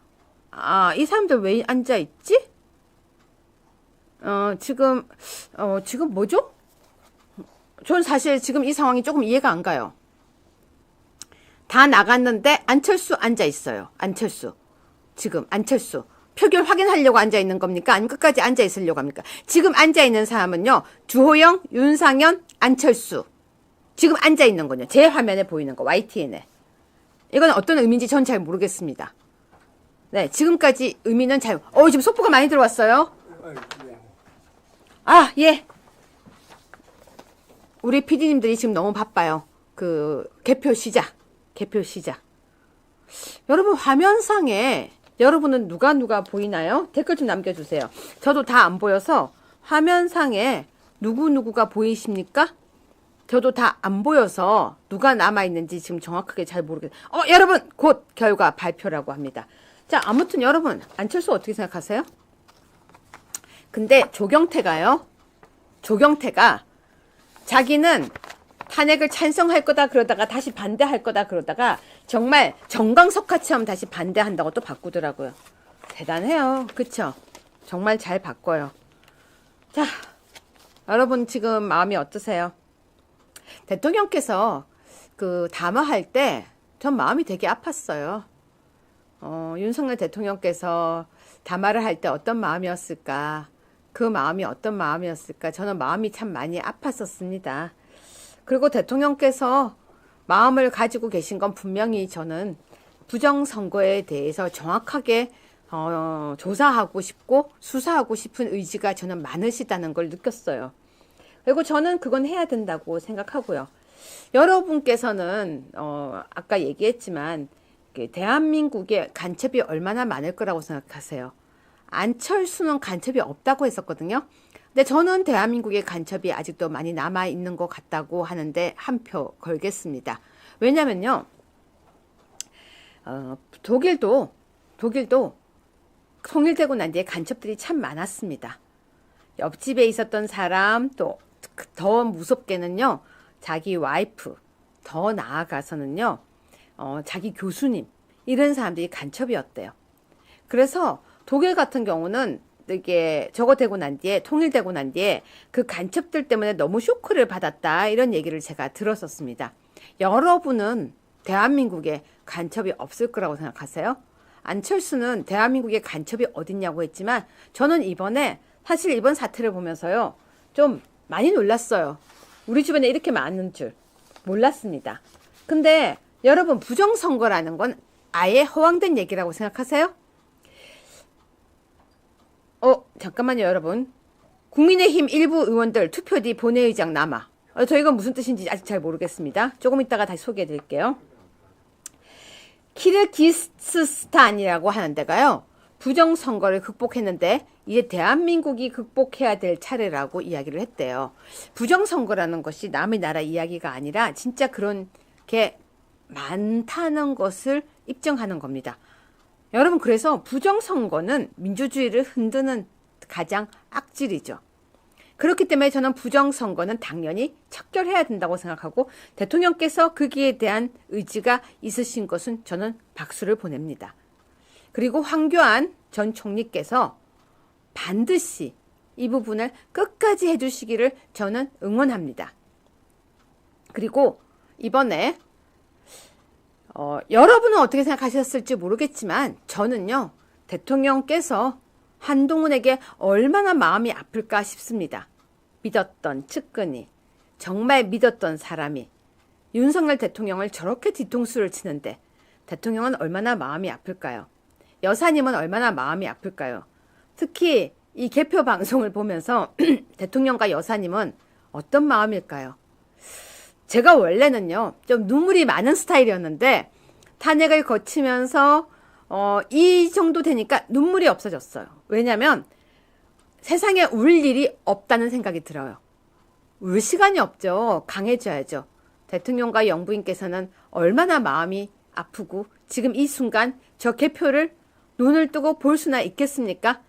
아, 이 사람들 왜 앉아있지? 지금 뭐죠? 전 사실 지금 이 상황이 조금 이해가 안 가요. 다 나갔는데 안철수 앉아있어요. 안철수. 지금 안철수. 표결 확인하려고 앉아있는 겁니까? 아니면 끝까지 앉아있으려고 합니까? 지금 앉아있는 사람은요. 주호영, 윤상현, 안철수. 지금 앉아있는 거요. 제 화면에 보이는 거. YTN에. 이건 어떤 의미인지 전 잘 모르겠습니다. 네, 지금까지 의미는 잘... 지금 속보가 많이 들어왔어요. 아, 예. 우리 PD님들이 지금 너무 바빠요. 개표 시작. 여러분 화면상에 여러분은 누가 보이나요? 댓글 좀 남겨주세요. 저도 다 안 보여서 화면상에 누구가 보이십니까? 저도 다 안 보여서 누가 남아있는지 지금 정확하게 잘 모르겠어요. 여러분 곧 결과 발표라고 합니다. 자, 아무튼 여러분 안철수 어떻게 생각하세요? 근데 조경태가 자기는 탄핵을 찬성할 거다 그러다가 다시 반대할 거다 그러다가 정말 정광석화처럼 다시 반대한다고 또 바꾸더라고요. 대단해요. 그쵸? 정말 잘 바꿔요. 자, 여러분 지금 마음이 어떠세요? 대통령께서 담화할 때 전 마음이 되게 아팠어요. 윤석열 대통령께서 담화를 할 때 어떤 마음이었을까? 그 마음이 어떤 마음이었을까? 저는 마음이 참 많이 아팠었습니다. 그리고 대통령께서 마음을 가지고 계신 건 분명히 저는 부정선거에 대해서 정확하게 조사하고 싶고 수사하고 싶은 의지가 저는 많으시다는 걸 느꼈어요. 그리고 저는 그건 해야 된다고 생각하고요. 여러분께서는 아까 얘기했지만 대한민국에 간첩이 얼마나 많을 거라고 생각하세요? 안철수는 간첩이 없다고 했었거든요. 근데 저는 대한민국의 간첩이 아직도 많이 남아있는 것 같다고 하는데 한 표 걸겠습니다. 왜냐면요. 독일도 통일되고 난 뒤에 간첩들이 참 많았습니다. 옆집에 있었던 사람, 또 더 무섭게는요. 자기 와이프, 더 나아가서는요. 자기 교수님, 이런 사람들이 간첩이었대요. 그래서 독일 같은 경우는 이게 통일되고 난 뒤에 그 간첩들 때문에 너무 쇼크를 받았다 이런 얘기를 제가 들었었습니다. 여러분은 대한민국에 간첩이 없을 거라고 생각하세요? 안철수는 대한민국에 간첩이 어딨냐고 했지만 저는 사실 이번 사태를 보면서요 좀 많이 놀랐어요. 우리 주변에 이렇게 많은 줄 몰랐습니다. 근데 여러분 부정선거라는 건 아예 허황된 얘기라고 생각하세요? 잠깐만요, 여러분. 국민의힘 일부 의원들 투표 뒤 본회의장 남아. 저 이건 무슨 뜻인지 아직 잘 모르겠습니다. 조금 이따가 다시 소개해 드릴게요. 키르기스스탄이라고 하는 데가요. 부정선거를 극복했는데 이제 대한민국이 극복해야 될 차례라고 이야기를 했대요. 부정선거라는 것이 남의 나라 이야기가 아니라 진짜 그런 게 많다는 것을 입증하는 겁니다. 여러분, 그래서 부정선거는 민주주의를 흔드는 가장 악질이죠. 그렇기 때문에 저는 부정선거는 당연히 척결해야 된다고 생각하고, 대통령께서 거기에 대한 의지가 있으신 것은 저는 박수를 보냅니다. 그리고 황교안 전 총리께서 반드시 이 부분을 끝까지 해주시기를 저는 응원합니다. 그리고 이번에 여러분은 어떻게 생각하셨을지 모르겠지만 저는요, 대통령께서 한동훈에게 얼마나 마음이 아플까 싶습니다. 믿었던 측근이, 정말 믿었던 사람이 윤석열 대통령을 저렇게 뒤통수를 치는데 대통령은 얼마나 마음이 아플까요? 여사님은 얼마나 마음이 아플까요? 특히 이 개표 방송을 보면서 대통령과 여사님은 어떤 마음일까요? 제가 원래는요, 좀 눈물이 많은 스타일이었는데 탄핵을 거치면서 이 정도 되니까 눈물이 없어졌어요. 왜냐면 세상에 울 일이 없다는 생각이 들어요. 울 시간이 없죠. 강해져야죠. 대통령과 영부인께서는 얼마나 마음이 아프고 지금 이 순간 저 개표를 눈을 뜨고 볼 수나 있겠습니까?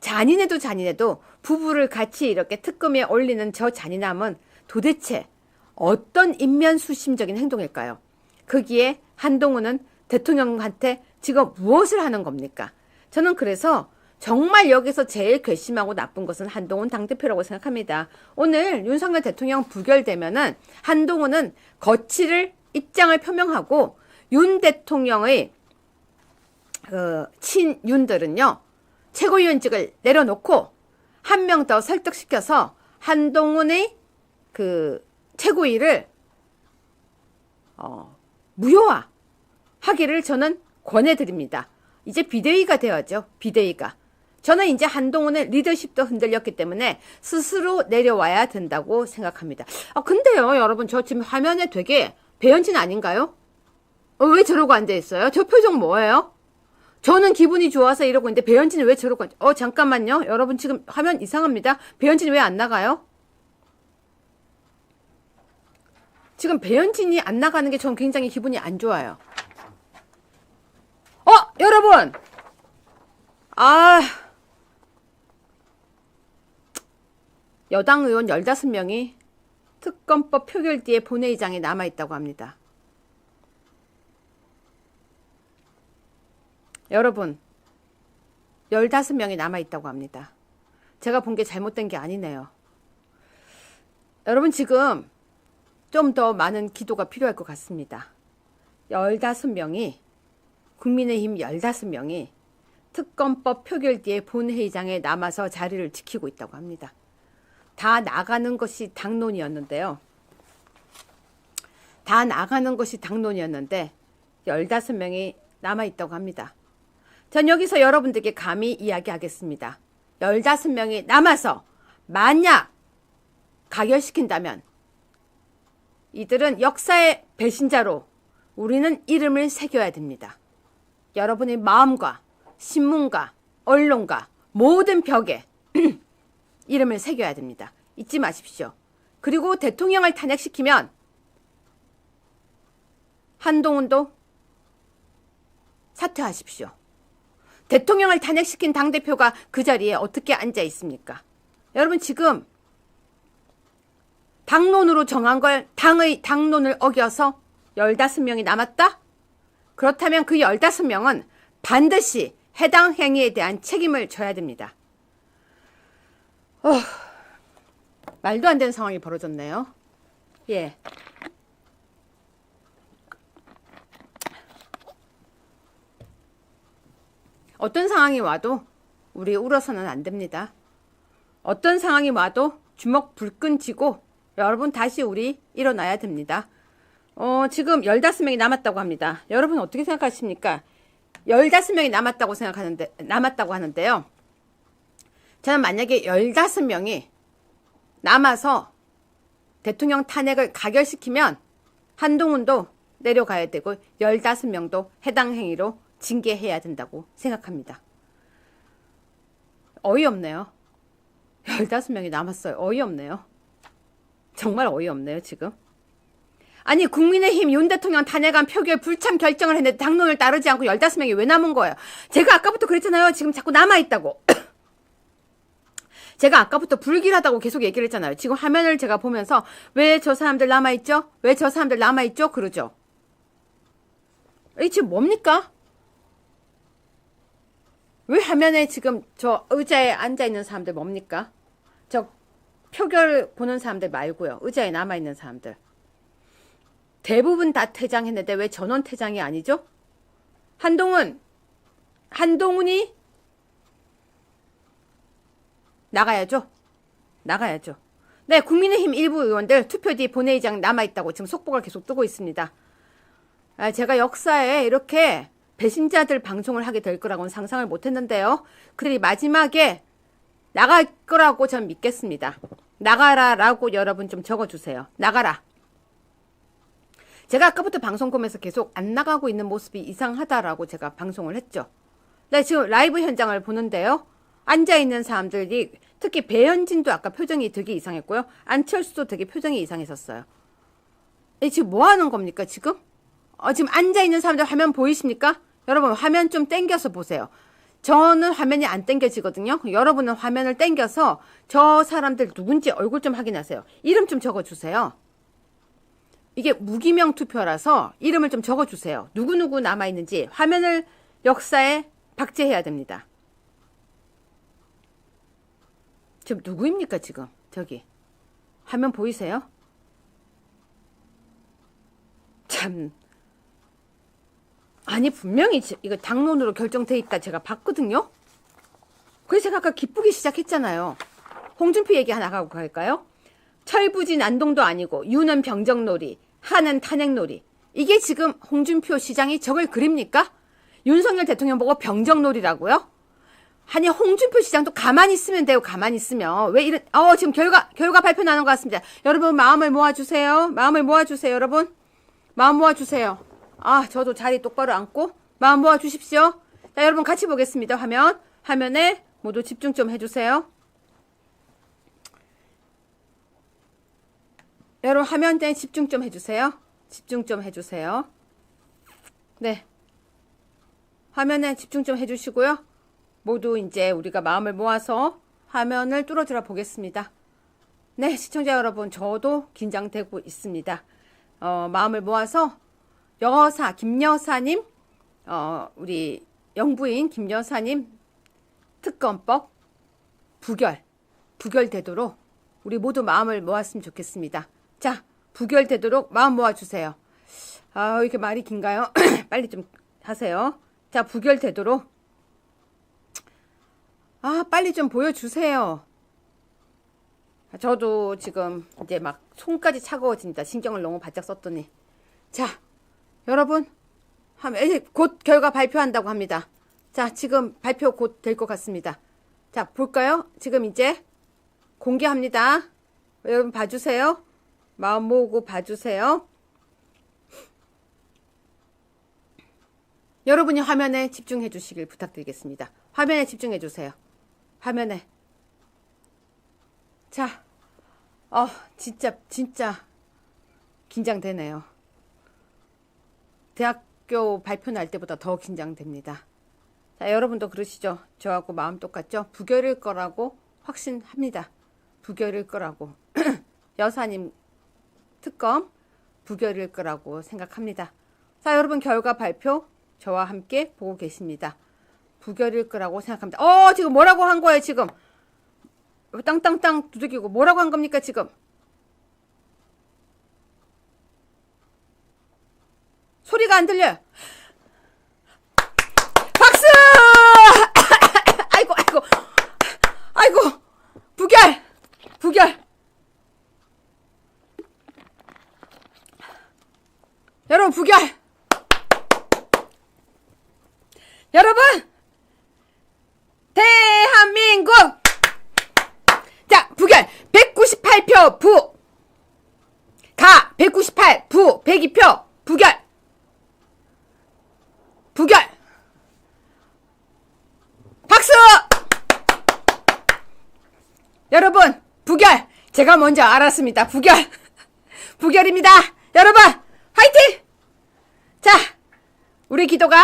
잔인해도 부부를 같이 이렇게 특검에 올리는 저 잔인함은 도대체 어떤 인면수심적인 행동일까요? 거기에 한동훈은 대통령한테 지금 무엇을 하는 겁니까? 저는 그래서 정말 여기서 제일 괘씸하고 나쁜 것은 한동훈 당대표라고 생각합니다. 오늘 윤석열 대통령 부결되면은 한동훈은 거취를 입장을 표명하고 윤 대통령의 친윤들은요, 최고위원직을 내려놓고 한 명 더 설득시켜서 한동훈의 최고위를 무효화하기를 저는 권해드립니다. 이제 비대위가 되어야죠. 비대위가. 저는 이제 한동훈의 리더십도 흔들렸기 때문에 스스로 내려와야 된다고 생각합니다. 근데요, 여러분, 저 지금 화면에 되게 배현진 아닌가요? 왜 저러고 앉아있어요? 저 표정 뭐예요? 저는 기분이 좋아서 이러고 있는데 배현진이 왜 저러고 잠깐만요. 여러분, 지금 화면 이상합니다. 배현진이 왜 안 나가요? 지금 배현진이 안 나가는 게 전 굉장히 기분이 안 좋아요. 여러분! 여당 의원 15명이 특검법 표결 뒤에 본회의장에 남아있다고 합니다. 여러분, 15명이 남아있다고 합니다. 제가 본 게 잘못된 게 아니네요. 여러분, 지금 좀 더 많은 기도가 필요할 것 같습니다. 15명이, 국민의힘 15명이 특검법 표결 뒤에 본회의장에 남아서 자리를 지키고 있다고 합니다. 다 나가는 것이 당론이었는데요. 15명이 남아있다고 합니다. 전 여기서 여러분들께 감히 이야기하겠습니다. 15명이 남아서 만약 가결시킨다면 이들은 역사의 배신자로 우리는 이름을 새겨야 됩니다. 여러분의 마음과 신문과 언론과 모든 벽에 이름을 새겨야 됩니다. 잊지 마십시오. 그리고 대통령을 탄핵시키면 한동훈도 사퇴하십시오. 대통령을 탄핵시킨 당대표가 그 자리에 어떻게 앉아 있습니까? 여러분, 지금 당론으로 정한 걸 당의 당론을 어겨서 15명이 남았다? 그렇다면 그 15명은 반드시 해당 행위에 대한 책임을 져야 됩니다. 말도 안 되는 상황이 벌어졌네요. 예. 어떤 상황이 와도 우리 울어서는 안 됩니다. 어떤 상황이 와도 주먹 불끈 쥐고 여러분 다시 우리 일어나야 됩니다. 지금 15명이 남았다고 합니다. 여러분 어떻게 생각하십니까? 15명이 남았다고 하는데요. 저는 만약에 15명이 남아서 대통령 탄핵을 가결시키면 한동훈도 내려가야 되고 15명도 해당 행위로 징계해야 된다고 생각합니다. 어이없네요. 15명이 남았어요. 어이없네요. 정말 어이없네요, 지금. 아니, 국민의힘 윤 대통령 탄핵안 표결 불참 결정을 했는데 당론을 따르지 않고 15명이 왜 남은 거예요? 제가 아까부터 그랬잖아요. 지금 자꾸 남아있다고. 제가 아까부터 불길하다고 계속 얘기를 했잖아요. 지금 화면을 제가 보면서 왜 저 사람들 남아있죠? 왜 저 사람들 남아있죠? 그러죠. 이 지금 뭡니까? 왜 화면에 지금 저 의자에 앉아있는 사람들 뭡니까? 저 표결 보는 사람들 말고요. 의자에 남아있는 사람들. 대부분 다 퇴장했는데 왜 전원 퇴장이 아니죠? 한동훈이 나가야죠. 나가야죠. 네, 국민의힘 일부 의원들 투표 뒤 본회의장 남아있다고 지금 속보가 계속 뜨고 있습니다. 제가 역사에 이렇게 배신자들 방송을 하게 될 거라고는 상상을 못했는데요. 그들이 마지막에 나갈 거라고 전 믿겠습니다. 나가라라고 여러분 좀 적어주세요. 나가라. 제가 아까부터 방송 보면서 계속 안 나가고 있는 모습이 이상하다라고 제가 방송을 했죠. 네, 지금 라이브 현장을 보는데요. 앉아있는 사람들이 특히 배현진도 아까 표정이 되게 이상했고요. 안철수도 되게 표정이 이상했었어요. 지금 뭐 하는 겁니까 지금? 지금 앉아있는 사람들 화면 보이십니까? 여러분 화면 좀 당겨서 보세요. 저는 화면이 안 당겨지거든요. 여러분은 화면을 당겨서 저 사람들 누군지 얼굴 좀 확인하세요. 이름 좀 적어주세요. 이게 무기명 투표라서 이름을 좀 적어주세요. 누구누구 남아있는지 화면을 역사에 박제해야 됩니다. 지금 누구입니까 지금? 저기 화면 보이세요? 참, 아니 분명히 이거 당론으로 결정돼 있다 제가 봤거든요. 그래서 제가 아까 기쁘기 시작했잖아요. 홍준표 얘기 하나 하고 갈까요? 철부진 안동도 아니고 유는 병정놀이, 하는 탄핵놀이. 이게 지금 홍준표 시장이 저걸 그립니까? 윤석열 대통령 보고 병정놀이라고요? 아니 홍준표 시장도 가만히 있으면 돼요. 가만히 있으면. 왜 이런 지금 결과 발표 나는 것 같습니다. 여러분 마음을 모아주세요. 마음을 모아주세요. 여러분 마음 모아주세요. 저도 자리 똑바로 앉고 마음 모아주십시오. 자 여러분 같이 보겠습니다. 화면에 모두 집중 좀 해주세요. 여러분 화면에 집중 좀 해주세요. 집중 좀 해주세요. 네, 화면에 집중 좀 해주시고요. 모두 이제 우리가 마음을 모아서 화면을 뚫어들어 보겠습니다. 네, 시청자 여러분, 저도 긴장되고 있습니다. 마음을 모아서 김여사님, 우리 영부인 김여사님 특검법 부결되도록 우리 모두 마음을 모았으면 좋겠습니다. 자, 부결되도록 마음 모아주세요. 이렇게 말이 긴가요? 빨리 좀 하세요. 자, 부결되도록 빨리 좀 보여주세요. 저도 지금 이제 막 손까지 차가워집니다. 신경을 너무 바짝 썼더니. 자, 여러분, 곧 결과 발표한다고 합니다. 자, 지금 발표 곧 될 것 같습니다. 자, 볼까요? 지금 이제 공개합니다. 여러분 봐주세요. 마음 모으고 봐주세요. 여러분이 화면에 집중해 주시길 부탁드리겠습니다. 화면에 집중해 주세요. 화면에. 자, 진짜 긴장되네요. 대학교 발표 날 때보다 더 긴장됩니다. 자, 여러분도 그러시죠? 저하고 마음 똑같죠? 부결일 거라고 확신합니다. 부결일 거라고. 여사님 특검 부결일 거라고 생각합니다. 자, 여러분 결과 발표 저와 함께 보고 계십니다. 부결일 거라고 생각합니다. 지금 뭐라고 한 거예요, 지금? 땅땅땅 두들기고 뭐라고 한 겁니까, 지금? 소리가 안 들려요. 박수! 아이고, 부결. 여러분, 부결! 여러분! 대한민국! 자, 부결! 198표 부! 102표 부결. 부결. 박수! 여러분, 부결. 제가 먼저 알았습니다. 부결. 부결입니다. 여러분, 화이팅! 자, 우리 기도가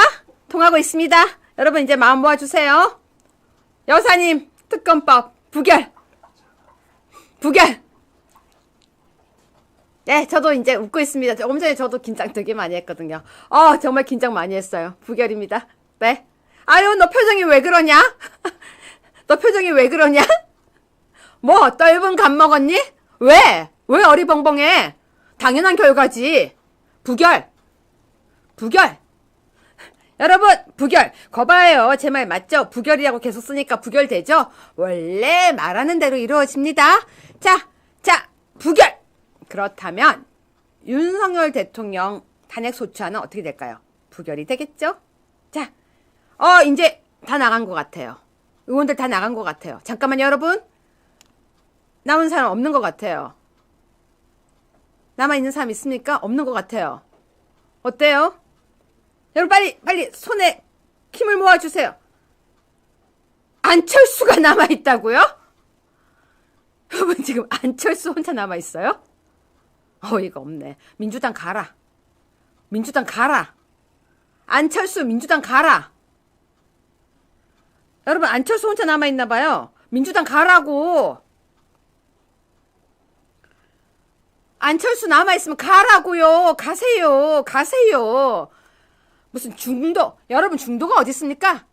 통하고 있습니다. 여러분 이제 마음 모아주세요. 여사님 특검법 부결. 부결. 네, 저도 이제 웃고 있습니다. 조금 전에 저도 긴장 되게 많이 했거든요. 정말 긴장 많이 했어요. 부결입니다. 네. 아유, 너 표정이 왜 그러냐? 너 표정이 왜 그러냐? 뭐, 떫은 감 먹었니? 왜? 왜 어리벙벙해? 당연한 결과지. 부결. 부결. 여러분, 부결. 거봐요. 제 말 맞죠? 부결이라고 계속 쓰니까 부결되죠? 원래 말하는 대로 이루어집니다. 자, 부결! 그렇다면, 윤석열 대통령 탄핵소추안은 어떻게 될까요? 부결이 되겠죠? 자, 이제 다 나간 것 같아요. 의원들 다 나간 것 같아요. 잠깐만요, 여러분. 남은 사람 없는 것 같아요. 남아있는 사람 있습니까? 없는 것 같아요. 어때요? 여러분 빨리 손에 힘을 모아주세요. 안철수가 남아있다고요? 여러분 지금 안철수 혼자 남아있어요? 어이가 없네. 민주당 가라. 민주당 가라. 안철수 민주당 가라. 여러분 안철수 혼자 남아있나봐요. 민주당 가라고. 안철수 남아있으면 가라고요. 가세요. 가세요. 무슨 중도. 여러분 중도가 어디 있습니까?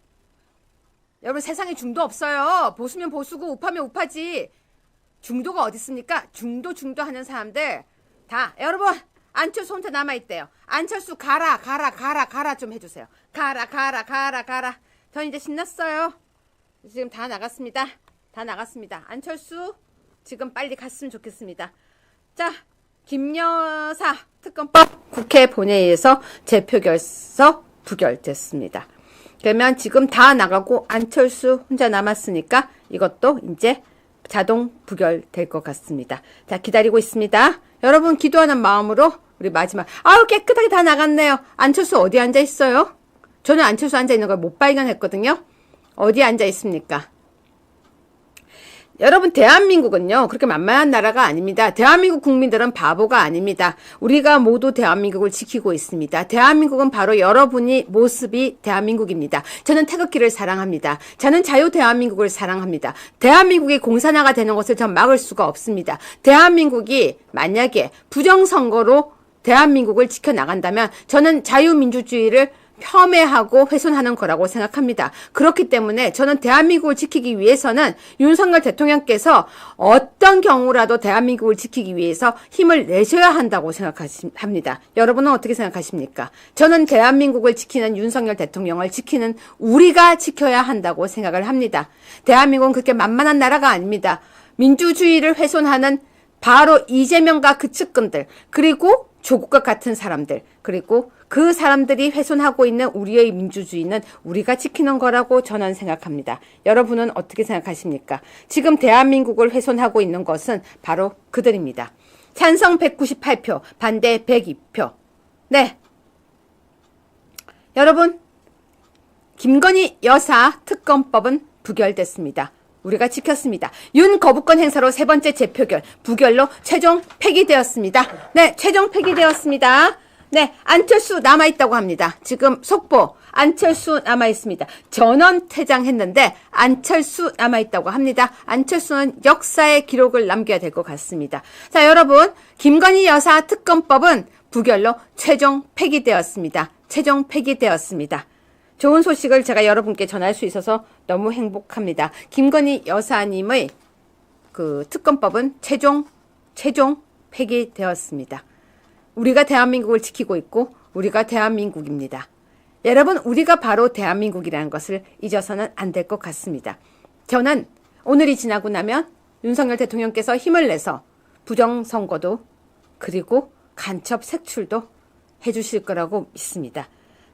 여러분 세상에 중도 없어요. 보수면 보수고 우파면 우파지. 중도가 어디 있습니까? 중도 하는 사람들 다 여러분 안철수 혼자 남아있대요. 안철수 가라 좀 해주세요. 가라. 저 이제 신났어요. 지금 다 나갔습니다. 다 나갔습니다. 안철수 지금 빨리 갔으면 좋겠습니다. 자, 김여사 특검법 국회 본회의에서 재표결서 부결됐습니다. 그러면 지금 다 나가고 안철수 혼자 남았으니까 이것도 이제 자동 부결될 것 같습니다. 자, 기다리고 있습니다. 여러분 기도하는 마음으로 우리 마지막 깨끗하게 다 나갔네요. 안철수 어디 앉아 있어요? 저는 안철수 앉아 있는 걸 못 발견했거든요. 어디 앉아 있습니까? 여러분 대한민국은요 그렇게 만만한 나라가 아닙니다. 대한민국 국민들은 바보가 아닙니다. 우리가 모두 대한민국을 지키고 있습니다. 대한민국은 바로 여러분이 모습이 대한민국입니다. 저는 태극기를 사랑합니다. 저는 자유 대한민국을 사랑합니다. 대한민국이 공산화가 되는 것을 전 막을 수가 없습니다. 대한민국이 만약에 부정선거로 대한민국을 지켜나간다면 저는 자유민주주의를 폄훼하고 훼손하는 거라고 생각합니다. 그렇기 때문에 저는 대한민국을 지키기 위해서는 윤석열 대통령께서 어떤 경우라도 대한민국을 지키기 위해서 힘을 내셔야 한다고 생각합니다. 여러분은 어떻게 생각하십니까? 저는 대한민국을 지키는 윤석열 대통령을 지키는 우리가 지켜야 한다고 생각을 합니다. 대한민국은 그렇게 만만한 나라가 아닙니다. 민주주의를 훼손하는 바로 이재명과 그 측근들, 그리고 조국과 같은 사람들, 그리고 그 사람들이 훼손하고 있는 우리의 민주주의는 우리가 지키는 거라고 저는 생각합니다. 여러분은 어떻게 생각하십니까? 지금 대한민국을 훼손하고 있는 것은 바로 그들입니다. 찬성 198표, 반대 102표. 네. 여러분, 김건희 여사 특검법은 부결됐습니다. 우리가 지켰습니다. 윤 거부권 행사로 세 번째 재표결, 부결로 최종 폐기되었습니다. 네, 최종 폐기되었습니다. 네, 안철수 남아있다고 합니다. 지금 속보, 안철수 남아있습니다. 전원 퇴장했는데 안철수 남아있다고 합니다. 안철수는 역사의 기록을 남겨야 될 것 같습니다. 자, 여러분, 김건희 여사 특검법은 부결로 최종 폐기되었습니다. 최종 폐기되었습니다. 좋은 소식을 제가 여러분께 전할 수 있어서 너무 행복합니다. 김건희 여사님의 그 특검법은 최종 폐기되었습니다. 우리가 대한민국을 지키고 있고 우리가 대한민국입니다. 여러분, 우리가 바로 대한민국이라는 것을 잊어서는 안 될 것 같습니다. 저는 오늘이 지나고 나면 윤석열 대통령께서 힘을 내서 부정선거도 그리고 간첩 색출도 해주실 거라고 믿습니다.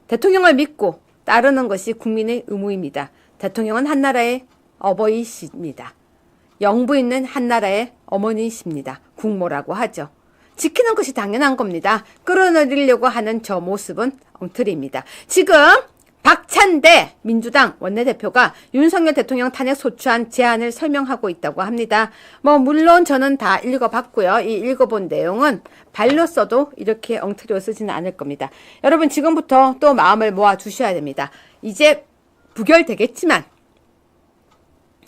대통령을 믿고 따르는 것이 국민의 의무입니다. 대통령은 한나라의 어버이십니다. 영부 있는 한나라의 어머니십니다. 국모라고 하죠. 지키는 것이 당연한 겁니다. 끌어내리려고 하는 저 모습은 엉터리입니다. 지금 박찬대 민주당 원내대표가 윤석열 대통령 탄핵 소추안 제안을 설명하고 있다고 합니다. 물론 저는 다 읽어봤고요. 이 읽어본 내용은 발로 써도 이렇게 엉터리로 쓰지는 않을 겁니다. 여러분 지금부터 또 마음을 모아 주셔야 됩니다. 이제 부결되겠지만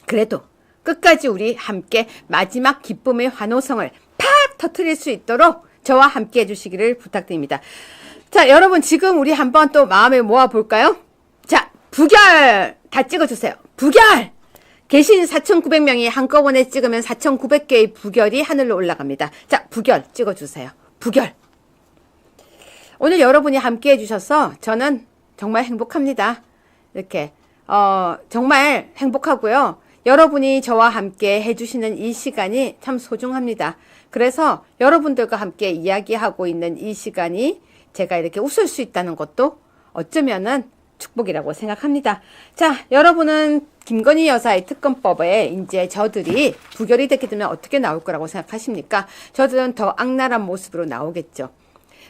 그래도 끝까지 우리 함께 마지막 기쁨의 환호성을 팍 터뜨릴 수 있도록 저와 함께 해주시기를 부탁드립니다. 자, 여러분 지금 우리 한번 또 마음을 모아볼까요? 자, 부결 다 찍어주세요. 부결! 계신 4,900명이 한꺼번에 찍으면 4,900개의 부결이 하늘로 올라갑니다. 자, 부결 찍어주세요. 부결! 오늘 여러분이 함께 해주셔서 저는 정말 행복합니다. 이렇게 정말 행복하고요. 여러분이 저와 함께 해주시는 이 시간이 참 소중합니다. 그래서 여러분들과 함께 이야기하고 있는 이 시간이 제가 이렇게 웃을 수 있다는 것도 어쩌면은 축복이라고 생각합니다. 자, 여러분은 김건희 여사의 특검법에 이제 저들이 부결이 됐기 때문에 어떻게 나올 거라고 생각하십니까? 저들은 더 악랄한 모습으로 나오겠죠.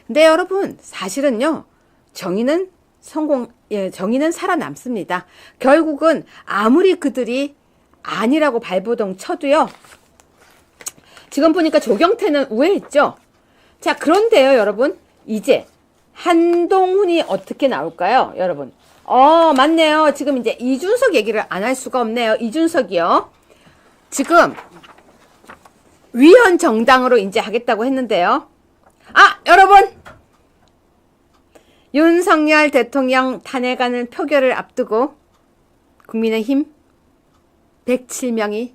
근데 여러분, 사실은요, 정의는 살아남습니다. 결국은 아무리 그들이 아니라고 발버둥 쳐도요, 지금 보니까 조경태는 우회했죠? 자, 그런데요, 여러분, 이제 한동훈이 어떻게 나올까요, 여러분? 맞네요. 지금 이제 이준석 얘기를 안 할 수가 없네요. 이준석이요. 지금 위헌 정당으로 이제 하겠다고 했는데요. 여러분! 윤석열 대통령 탄핵안을 표결을 앞두고 국민의힘 107명이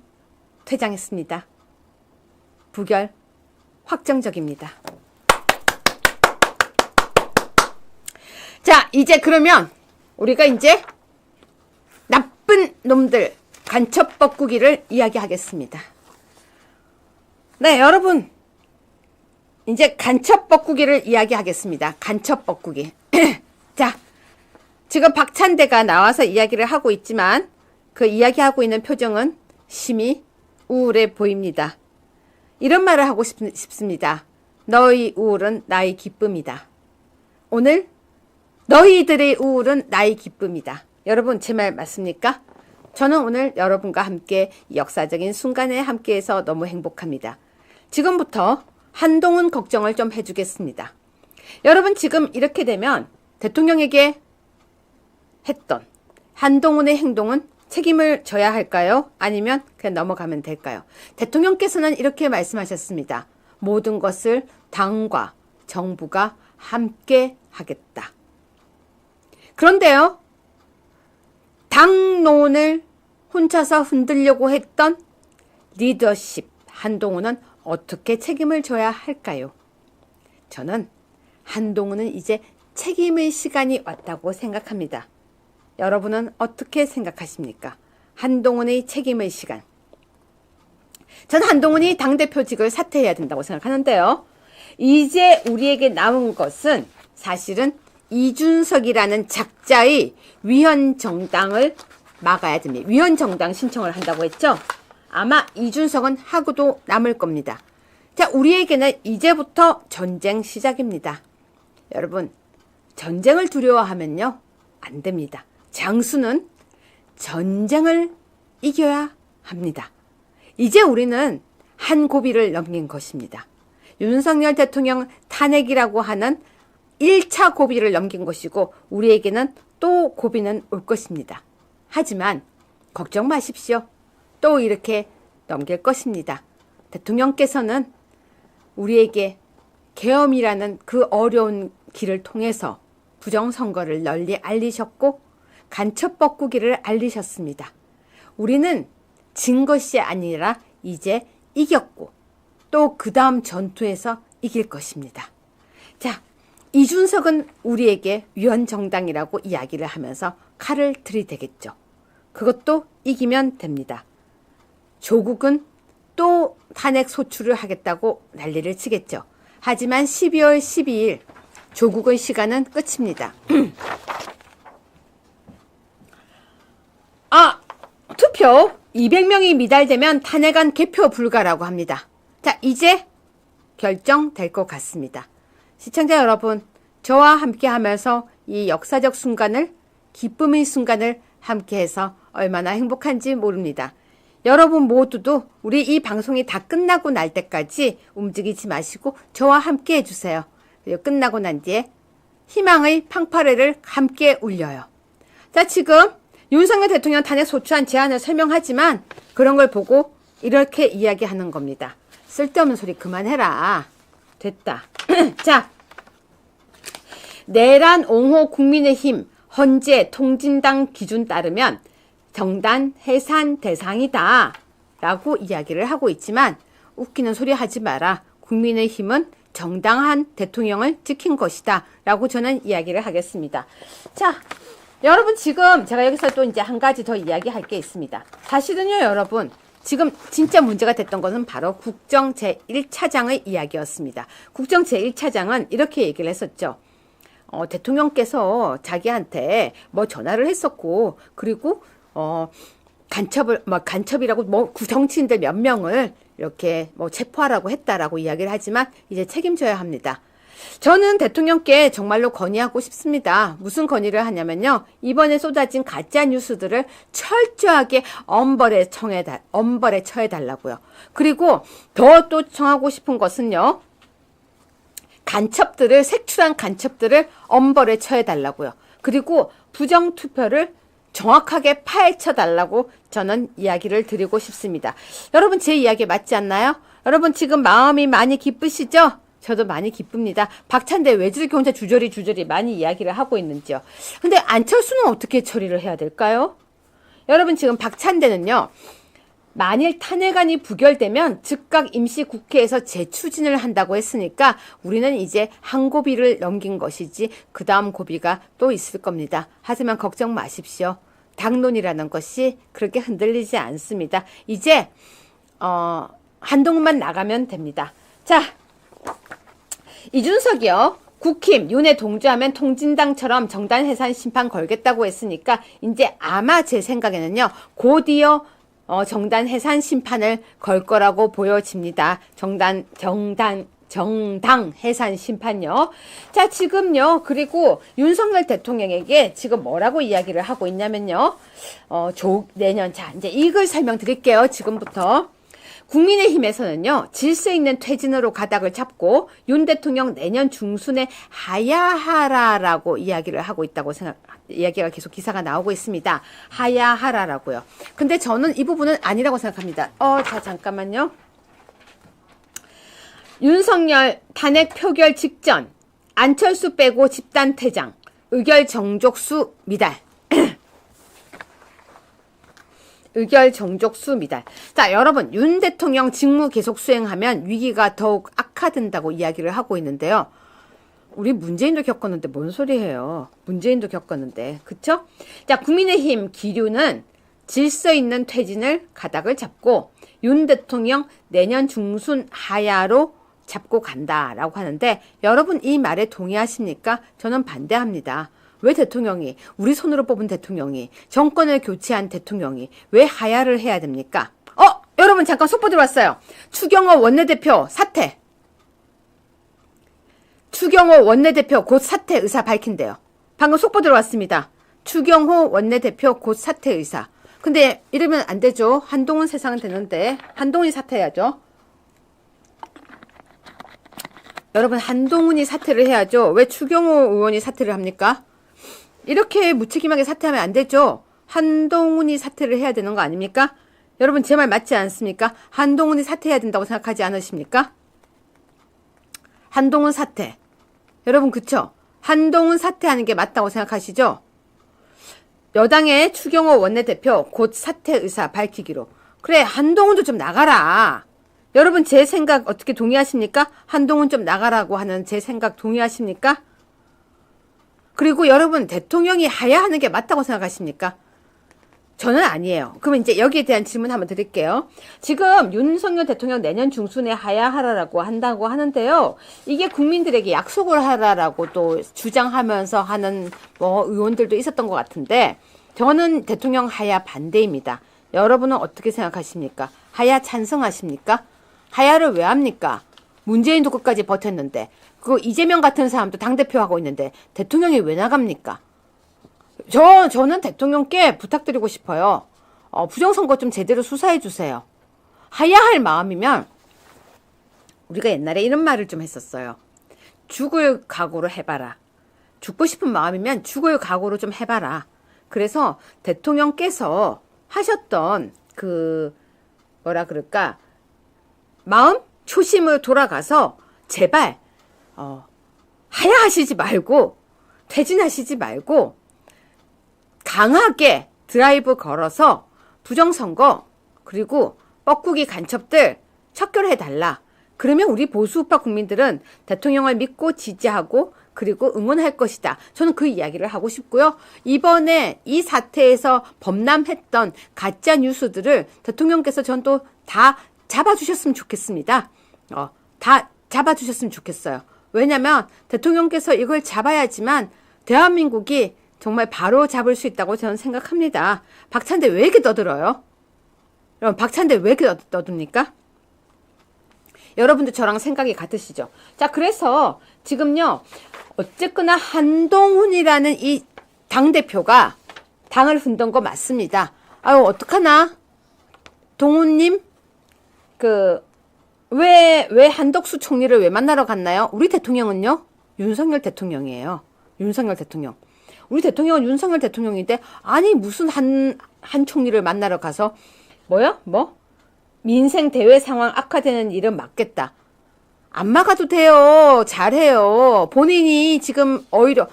퇴장했습니다. 부결 확정적입니다. 자, 이제 그러면 우리가 이제 나쁜 놈들 간첩 뻐꾸기를 이야기하겠습니다. 네, 여러분. 이제 간첩 뻐꾸기를 이야기하겠습니다. 간첩 뻐꾸기. 자, 지금 박찬대가 나와서 이야기를 하고 있지만 그 이야기하고 있는 표정은 심히 우울해 보입니다. 이런 말을 하고 싶습니다. 너희 우울은 나의 기쁨이다. 오늘 너희들의 우울은 나의 기쁨이다. 여러분 제 말 맞습니까? 저는 오늘 여러분과 함께 역사적인 순간에 함께해서 너무 행복합니다. 지금부터 한동훈 걱정을 좀 해주겠습니다. 여러분 지금 이렇게 되면 대통령에게 했던 한동훈의 행동은 책임을 져야 할까요? 아니면 그냥 넘어가면 될까요? 대통령께서는 이렇게 말씀하셨습니다. 모든 것을 당과 정부가 함께 하겠다. 그런데요, 당론을 혼자서 흔들려고 했던 리더십 한동훈은 어떻게 책임을 져야 할까요? 저는 한동훈은 이제 책임의 시간이 왔다고 생각합니다. 여러분은 어떻게 생각하십니까? 한동훈의 책임의 시간. 전 한동훈이 당대표직을 사퇴해야 된다고 생각하는데요. 이제 우리에게 남은 것은 사실은 이준석이라는 작자의 위헌정당을 막아야 됩니다. 위헌정당 신청을 한다고 했죠? 아마 이준석은 하고도 남을 겁니다. 자, 우리에게는 이제부터 전쟁 시작입니다. 여러분, 전쟁을 두려워하면요, 안 됩니다. 장수는 전쟁을 이겨야 합니다. 이제 우리는 한 고비를 넘긴 것입니다. 윤석열 대통령 탄핵이라고 하는 1차 고비를 넘긴 것이고 우리에게는 또 고비는 올 것입니다. 하지만 걱정 마십시오. 또 이렇게 넘길 것입니다. 대통령께서는 우리에게 계엄이라는 그 어려운 길을 통해서 부정선거를 널리 알리셨고 간첩 뻐꾸기를 알리셨습니다. 우리는 진 것이 아니라 이제 이겼고 또 그 다음 전투에서 이길 것입니다. 자, 이준석은 우리에게 위헌정당이라고 이야기를 하면서 칼을 들이대겠죠. 그것도 이기면 됩니다. 조국은 또 탄핵 소추를 하겠다고 난리를 치겠죠. 하지만 12월 12일 조국의 시간은 끝입니다. 투표 200명이 미달되면 탄핵안 개표 불가라고 합니다. 자, 이제 결정될 것 같습니다. 시청자 여러분, 저와 함께 하면서 이 역사적 순간을, 기쁨의 순간을 함께해서 얼마나 행복한지 모릅니다. 여러분 모두도 우리 이 방송이 다 끝나고 날 때까지 움직이지 마시고 저와 함께 해주세요. 그리고 끝나고 난 뒤에 희망의 팡파레를 함께 울려요. 자, 지금 윤석열 대통령 탄핵 소추안 제안을 설명하지만 그런 걸 보고 이렇게 이야기하는 겁니다. 쓸데없는 소리 그만해라. 됐다. 자, 내란 옹호 국민의힘 헌재 통진당 기준 따르면 정단 해산 대상이다 라고 이야기를 하고 있지만 웃기는 소리 하지 마라. 국민의힘은 정당한 대통령을 지킨 것이다 라고 저는 이야기를 하겠습니다. 자, 여러분 지금 제가 여기서 또 이제 한 가지 더 이야기할 게 있습니다. 사실은요 여러분, 지금 진짜 문제가 됐던 것은 바로 국정 제1차장의 이야기였습니다. 국정 제1차장은 이렇게 얘기를 했었죠. 대통령께서 자기한테 뭐 전화를 했었고, 그리고 간첩이라고 정치인들 몇 명을 이렇게 체포하라고 했다라고 이야기를 하지만 이제 책임져야 합니다. 저는 대통령께 정말로 건의하고 싶습니다. 무슨 건의를 하냐면요, 이번에 쏟아진 가짜 뉴스들을 철저하게 엄벌에 처해달라고요. 그리고 더 또 청하고 싶은 것은요, 색출한 간첩들을 엄벌에 처해달라고요. 그리고 부정투표를 정확하게 파헤쳐달라고 저는 이야기를 드리고 싶습니다. 여러분 제 이야기 맞지 않나요? 여러분 지금 마음이 많이 기쁘시죠? 저도 많이 기쁩니다. 박찬대 왜 저렇게 혼자 주저리 많이 이야기를 하고 있는지요. 근데 안철수는 어떻게 처리를 해야 될까요? 여러분 지금 박찬대는요, 만일 탄핵안이 부결되면 즉각 임시국회에서 재추진을 한다고 했으니까 우리는 이제 한 고비를 넘긴 것이지 그 다음 고비가 또 있을 겁니다. 하지만 걱정 마십시오. 당론이라는 것이 그렇게 흔들리지 않습니다. 이제 한동훈만 나가면 됩니다. 자, 이준석이요, 국힘 윤회 동조하면 통진당처럼 정단 해산 심판 걸겠다고 했으니까 이제 아마 제 생각에는요, 곧이어 정단 해산 심판을 걸 거라고 보여집니다. 정당 해산 심판요. 자, 지금요, 그리고 윤석열 대통령에게 지금 뭐라고 이야기를 하고 있냐면요, 내년, 자, 이제 이걸 설명드릴게요. 지금부터. 국민의힘에서는요, 질서 있는 퇴진으로 가닥을 잡고 윤 대통령 내년 중순에 하야하라라고 이야기를 하고 있다고 이야기가 계속 기사가 나오고 있습니다. 하야하라라고요. 근데 저는 이 부분은 아니라고 생각합니다. 자, 잠깐만요. 윤석열 탄핵 표결 직전 안철수 빼고 집단 퇴장, 의결 정족수 미달. 의결 정족수 미달. 자, 여러분, 윤 대통령 직무 계속 수행하면 위기가 더욱 악화된다고 이야기를 하고 있는데요. 우리 문재인도 겪었는데 뭔 소리예요. 문재인도 겪었는데. 그쵸? 자, 국민의힘 기류는 질서 있는 퇴진을 가닥을 잡고 윤 대통령 내년 중순 하야로 잡고 간다라고 하는데, 여러분 이 말에 동의하십니까? 저는 반대합니다. 왜 대통령이, 우리 손으로 뽑은 대통령이, 정권을 교체한 대통령이 왜 하야를 해야 됩니까? 여러분 잠깐 속보 들어왔어요. 추경호 원내대표 사퇴. 추경호 원내대표 곧 사퇴 의사 밝힌대요. 방금 속보 들어왔습니다. 추경호 원내대표 곧 사퇴 의사. 근데 이러면 안 되죠. 한동훈 세상은 되는데 한동훈이 사퇴해야죠. 여러분, 한동훈이 사퇴를 해야죠. 왜 추경호 의원이 사퇴를 합니까? 이렇게 무책임하게 사퇴하면 안 되죠. 한동훈이 사퇴를 해야 되는 거 아닙니까? 여러분 제 말 맞지 않습니까? 한동훈이 사퇴해야 된다고 생각하지 않으십니까? 한동훈 사퇴. 여러분 그쵸? 한동훈 사퇴하는 게 맞다고 생각하시죠? 여당의 추경호 원내대표 곧 사퇴 의사 밝히기로. 그래, 한동훈도 좀 나가라. 여러분 제 생각 어떻게 동의하십니까? 한동훈 좀 나가라고 하는 제 생각 동의하십니까? 그리고 여러분 대통령이 하야하는 게 맞다고 생각하십니까? 저는 아니에요. 그러면 이제 여기에 대한 질문 한번 드릴게요. 지금 윤석열 대통령 내년 중순에 하야하라라고 한다고 하는데요. 이게 국민들에게 약속을 하라라고 또 주장하면서 하는 의원들도 있었던 것 같은데, 저는 대통령 하야 반대입니다. 여러분은 어떻게 생각하십니까? 하야 찬성하십니까? 하야를 왜 합니까? 문재인도 끝까지 버텼는데, 그 이재명 같은 사람도 당대표 하고 있는데 대통령이 왜 나갑니까? 저는 대통령께 부탁드리고 싶어요. 부정선거 좀 제대로 수사해 주세요. 해야 할 마음이면, 우리가 옛날에 이런 말을 좀 했었어요. 죽을 각오로 해봐라. 죽고 싶은 마음이면 죽을 각오로 좀 해봐라. 그래서 대통령께서 하셨던 마음? 초심을 돌아가서 제발 하야하시지 말고, 퇴진하시지 말고 강하게 드라이브 걸어서 부정선거 그리고 뻐꾸기 간첩들 척결해달라. 그러면 우리 보수우파 국민들은 대통령을 믿고 지지하고 그리고 응원할 것이다. 저는 그 이야기를 하고 싶고요. 이번에 이 사태에서 범람했던 가짜 뉴스들을 대통령께서 전 또 다 잡아주셨으면 좋겠습니다. 다 잡아주셨으면 좋겠어요. 왜냐면 대통령께서 이걸 잡아야지만 대한민국이 정말 바로 잡을 수 있다고 저는 생각합니다. 박찬대 왜 이렇게 떠들어요? 여러분, 박찬대 왜 이렇게 떠듭니까? 여러분들 저랑 생각이 같으시죠? 자, 그래서 지금요, 어쨌거나 한동훈이라는 이 당대표가 당을 흔든 거 맞습니다. 아유, 어떡하나? 동훈님? 왜 한덕수 총리를 왜 만나러 갔나요? 우리 대통령은요? 윤석열 대통령이에요. 윤석열 대통령. 우리 대통령은 윤석열 대통령인데, 아니, 무슨 한 총리를 만나러 가서, 민생 대외 상황 악화되는 일은 막겠다. 안 막아도 돼요. 잘해요. 본인이 지금 오히려,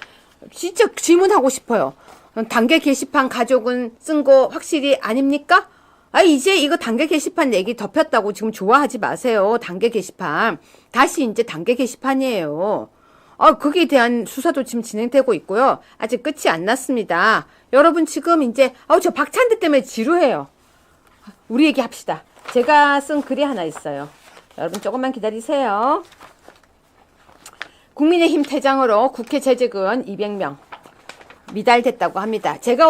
진짜 질문하고 싶어요. 단계 게시판 가족은 쓴 거 확실히 아닙니까? 이제 이거 단계 게시판 얘기 덮였다고 지금 좋아하지 마세요. 단계 게시판. 다시 이제 단계 게시판이에요. 거기에 대한 수사도 지금 진행되고 있고요. 아직 끝이 안 났습니다. 여러분 지금 이제, 저 박찬대 때문에 지루해요. 우리 얘기 합시다. 제가 쓴 글이 하나 있어요. 여러분 조금만 기다리세요. 국민의힘 퇴장으로 국회 재직은 200명 미달됐다고 합니다. 제가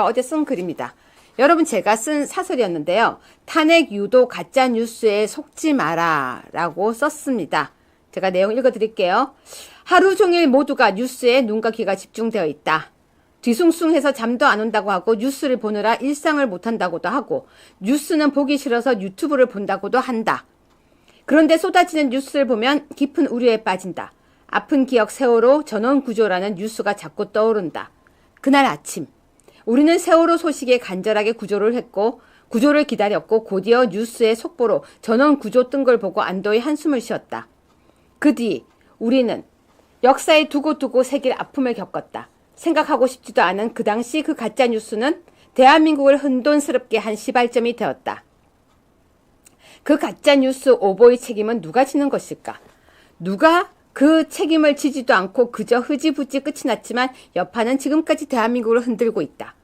어제 쓴 글입니다. 여러분 제가 쓴 사설이었는데요. 탄핵 유도 가짜 뉴스에 속지 마라 라고 썼습니다. 제가 내용 읽어드릴게요. 하루 종일 모두가 뉴스에 눈과 귀가 집중되어 있다. 뒤숭숭해서 잠도 안 온다고 하고 뉴스를 보느라 일상을 못한다고도 하고 뉴스는 보기 싫어서 유튜브를 본다고도 한다. 그런데 쏟아지는 뉴스를 보면 깊은 우려에 빠진다. 아픈 기억 세월호 전원구조라는 뉴스가 자꾸 떠오른다. 그날 아침 우리는 세월호 소식에 간절하게 구조를 기다렸고 곧이어 뉴스의 속보로 전원구조 뜬 걸 보고 안도의 한숨을 쉬었다. 그 뒤 우리는 역사에 두고두고 새길 아픔을 겪었다. 생각하고 싶지도 않은 그 당시 그 가짜 뉴스는 대한민국을 혼돈스럽게 한 시발점이 되었다. 그 가짜 뉴스 오보의 책임은 누가 지는 것일까? 누가 그 책임을 지지도 않고 그저 흐지부지 끝이 났지만 여파는 지금까지 대한민국을 흔들고 있다.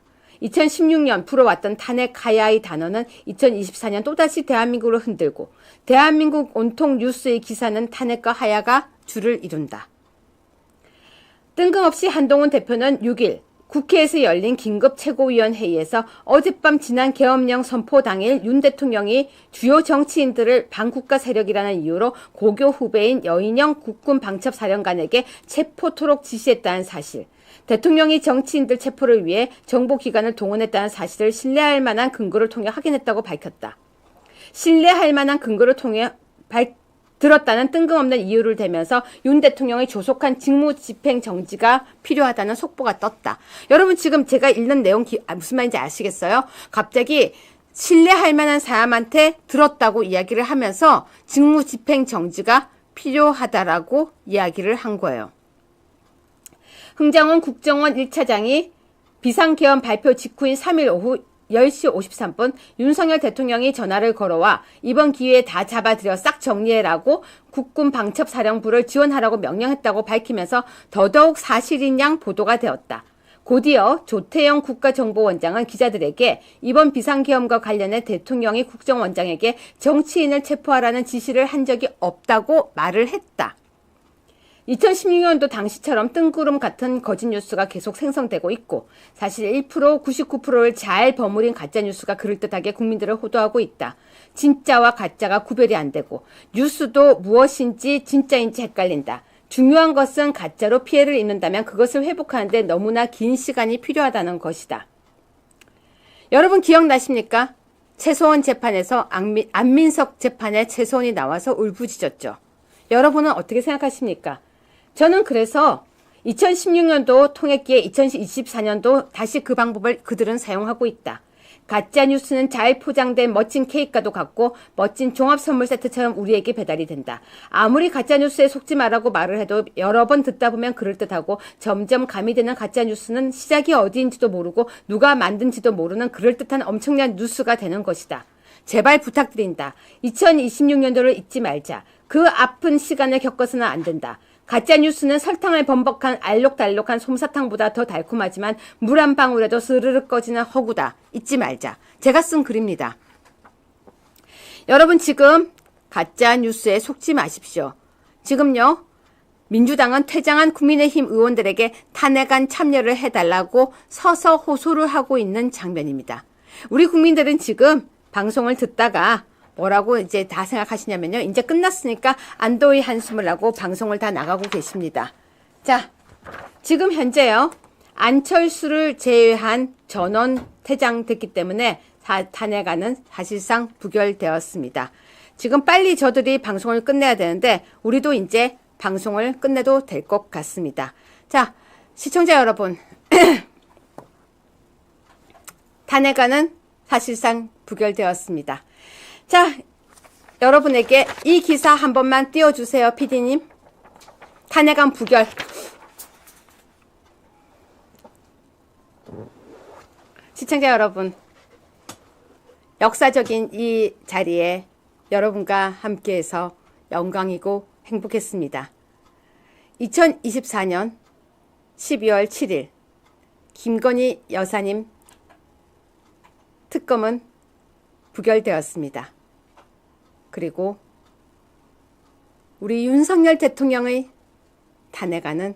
2016년 불어왔던 탄핵 하야의 단어는 2024년 또다시 대한민국을 흔들고 대한민국 온통 뉴스의 기사는 탄핵과 하야가 줄을 이룬다. 뜬금없이 한동훈 대표는 6일 국회에서 열린 긴급 최고위원회의에서 어젯밤 지난 계엄령 선포 당일 윤 대통령이 주요 정치인들을 반국가 세력이라는 이유로 고교 후배인 여인영 국군 방첩사령관에게 체포토록 지시했다는 사실, 대통령이 정치인들 체포를 위해 정보기관을 동원했다는 사실을 신뢰할 만한 근거를 통해 확인했다고 밝혔다. 신뢰할 만한 근거를 통해 들었다는 뜬금없는 이유를 대면서 윤 대통령의 조속한 직무집행 정지가 필요하다는 속보가 떴다. 여러분 지금 제가 읽는 내용 무슨 말인지 아시겠어요? 갑자기 신뢰할 만한 사람한테 들었다고 이야기를 하면서 직무집행 정지가 필요하다라고 이야기를 한 거예요. 흥장원 국정원 1차장이 비상계엄 발표 직후인 3일 오후 10시 53분 윤석열 대통령이 전화를 걸어와 이번 기회에 다 잡아들여 싹 정리해라고 국군 방첩사령부를 지원하라고 명령했다고 밝히면서 더더욱 사실인 양 보도가 되었다. 곧이어 조태영 국가정보원장은 기자들에게 이번 비상계엄과 관련해 대통령이 국정원장에게 정치인을 체포하라는 지시를 한 적이 없다고 말을 했다. 2016년도 당시처럼 뜬구름 같은 거짓 뉴스가 계속 생성되고 있고 사실 1%, 99%를 잘 버무린 가짜 뉴스가 그럴듯하게 국민들을 호도하고 있다. 진짜와 가짜가 구별이 안 되고 뉴스도 무엇인지 진짜인지 헷갈린다. 중요한 것은 가짜로 피해를 입는다면 그것을 회복하는데 너무나 긴 시간이 필요하다는 것이다. 여러분 기억나십니까? 최소원 재판에서 안민석 재판에 최소원이 나와서 울부짖었죠. 여러분은 어떻게 생각하십니까? 저는 그래서 2016년도 통했기에 2024년도 다시 그 방법을 그들은 사용하고 있다. 가짜 뉴스는 잘 포장된 멋진 케이크과도 같고 멋진 종합 선물 세트처럼 우리에게 배달이 된다. 아무리 가짜 뉴스에 속지 말라고 말을 해도 여러 번 듣다 보면 그럴듯하고 점점 가미되는 가짜 뉴스는 시작이 어디인지도 모르고 누가 만든지도 모르는 그럴듯한 엄청난 뉴스가 되는 것이다. 제발 부탁드린다. 2026년도를 잊지 말자. 그 아픈 시간을 겪어서는 안 된다. 가짜 뉴스는 설탕을 범벅한 알록달록한 솜사탕보다 더 달콤하지만 물 한 방울에도 스르륵 꺼지는 허구다. 잊지 말자. 제가 쓴 글입니다. 여러분 지금 가짜 뉴스에 속지 마십시오. 지금요. 민주당은 퇴장한 국민의힘 의원들에게 탄핵안 참여를 해달라고 서서 호소를 하고 있는 장면입니다. 우리 국민들은 지금 방송을 듣다가 뭐라고 이제 다 생각하시냐면요. 이제 끝났으니까 안도의 한숨을 하고 방송을 다 나가고 계십니다. 자, 지금 현재요. 안철수를 제외한 전원 퇴장됐기 때문에 탄핵안은 사실상 부결되었습니다. 지금 빨리 저들이 방송을 끝내야 되는데 우리도 이제 방송을 끝내도 될 것 같습니다. 자, 시청자 여러분. 탄핵안은 사실상 부결되었습니다. 자, 여러분에게 이 기사 한 번만 띄워주세요, PD님. 탄핵안 부결. 시청자 여러분, 역사적인 이 자리에 여러분과 함께해서 영광이고 행복했습니다. 2024년 12월 7일 김건희 여사님 특검은 부결되었습니다. 그리고 우리 윤석열 대통령의 탄핵안은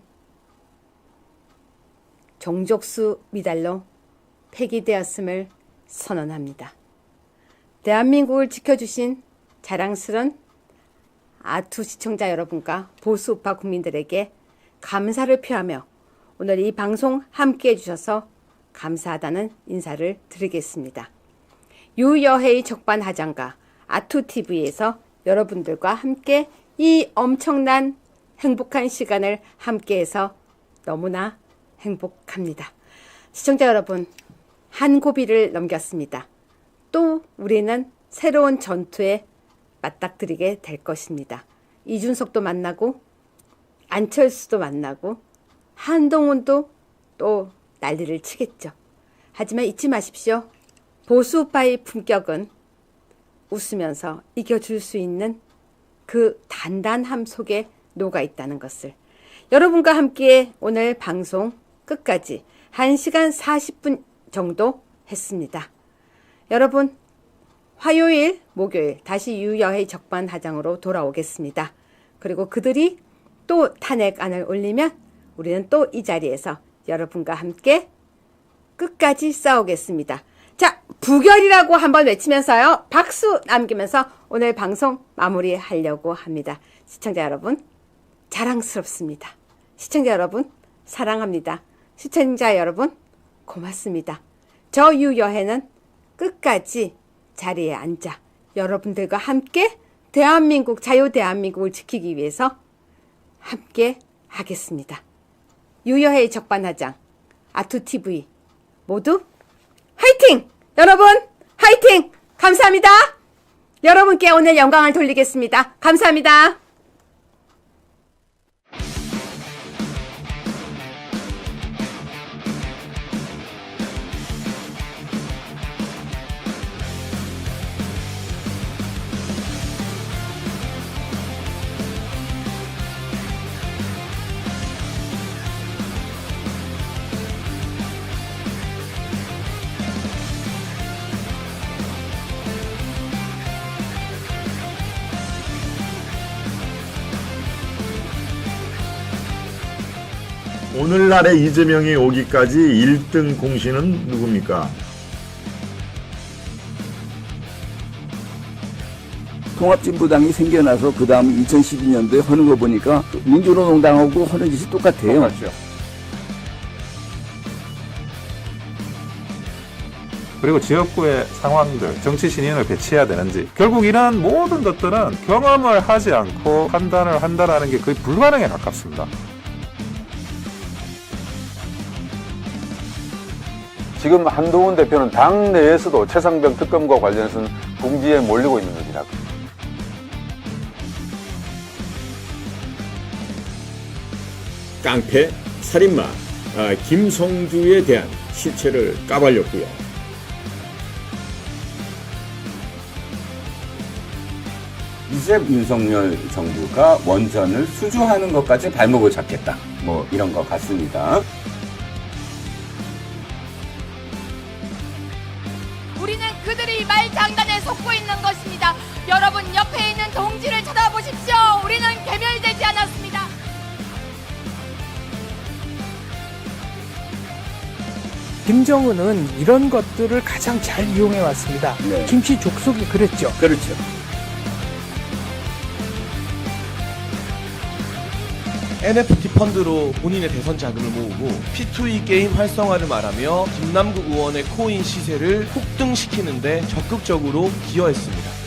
종족수 미달로 폐기되었음을 선언합니다. 대한민국을 지켜주신 자랑스런 아투 시청자 여러분과 보수우파 국민들에게 감사를 표하며 오늘 이 방송 함께해 주셔서 감사하다는 인사를 드리겠습니다. 유여회의 적반하장과 아투TV에서 여러분들과 함께 이 엄청난 행복한 시간을 함께해서 너무나 행복합니다. 시청자 여러분, 한 고비를 넘겼습니다. 또 우리는 새로운 전투에 맞닥뜨리게 될 것입니다. 이준석도 만나고 안철수도 만나고 한동훈도 또 난리를 치겠죠. 하지만 잊지 마십시오. 보수파의 품격은 웃으면서 이겨줄 수 있는 그 단단함 속에 녹아 있다는 것을. 여러분과 함께 오늘 방송 끝까지 1시간 40분 정도 했습니다. 여러분, 화요일, 목요일 다시 유여회 적반하장으로 돌아오겠습니다. 그리고 그들이 또 탄핵안을 올리면 우리는 또 이 자리에서 여러분과 함께 끝까지 싸우겠습니다. 자, 부결이라고 한번 외치면서요. 박수 남기면서 오늘 방송 마무리하려고 합니다. 시청자 여러분, 자랑스럽습니다. 시청자 여러분, 사랑합니다. 시청자 여러분, 고맙습니다. 저 유여회는 끝까지 자리에 앉아 여러분들과 함께 대한민국, 자유대한민국을 지키기 위해서 함께 하겠습니다. 유여회의 적반하장, 아투TV 모두 화이팅! 여러분 화이팅! 감사합니다. 여러분께 오늘 영광을 돌리겠습니다. 감사합니다. 오늘날의 이재명이 오기까지 1등 공신은 누굽니까? 통합진보당이 생겨나서 그 다음 2012년도에 하는 거 보니까 민주노동당하고 하는 짓이 똑같아요. 똑같죠. 그리고 지역구의 상황들, 정치 신인을 배치해야 되는지, 결국 이런 모든 것들은 경험을 하지 않고 판단을 한다는 게 거의 불가능에 가깝습니다. 지금 한동훈 대표는 당 내에서도 최상병 특검과 관련해서는 궁지에 몰리고 있는 것이라고. 깡패, 살인마, 김성주에 대한 실체를 까발렸고요. 이제 윤석열 정부가 원전을 수주하는 것까지 발목을 잡겠다. 뭐 이런 것 같습니다. 우리는 그들이 말장난에 속고 있는 것입니다. 여러분 옆에 있는 동지를 쳐다보십시오. 우리는 괴멸되지 않았습니다. 김정은은 이런 것들을 가장 잘 이용해 왔습니다. 네. 김씨 족속이 그랬죠. 그렇죠. NFT 펀드로 본인의 대선 자금을 모으고 P2E 게임 활성화를 말하며 김남국 의원의 코인 시세를 폭등시키는데 적극적으로 기여했습니다.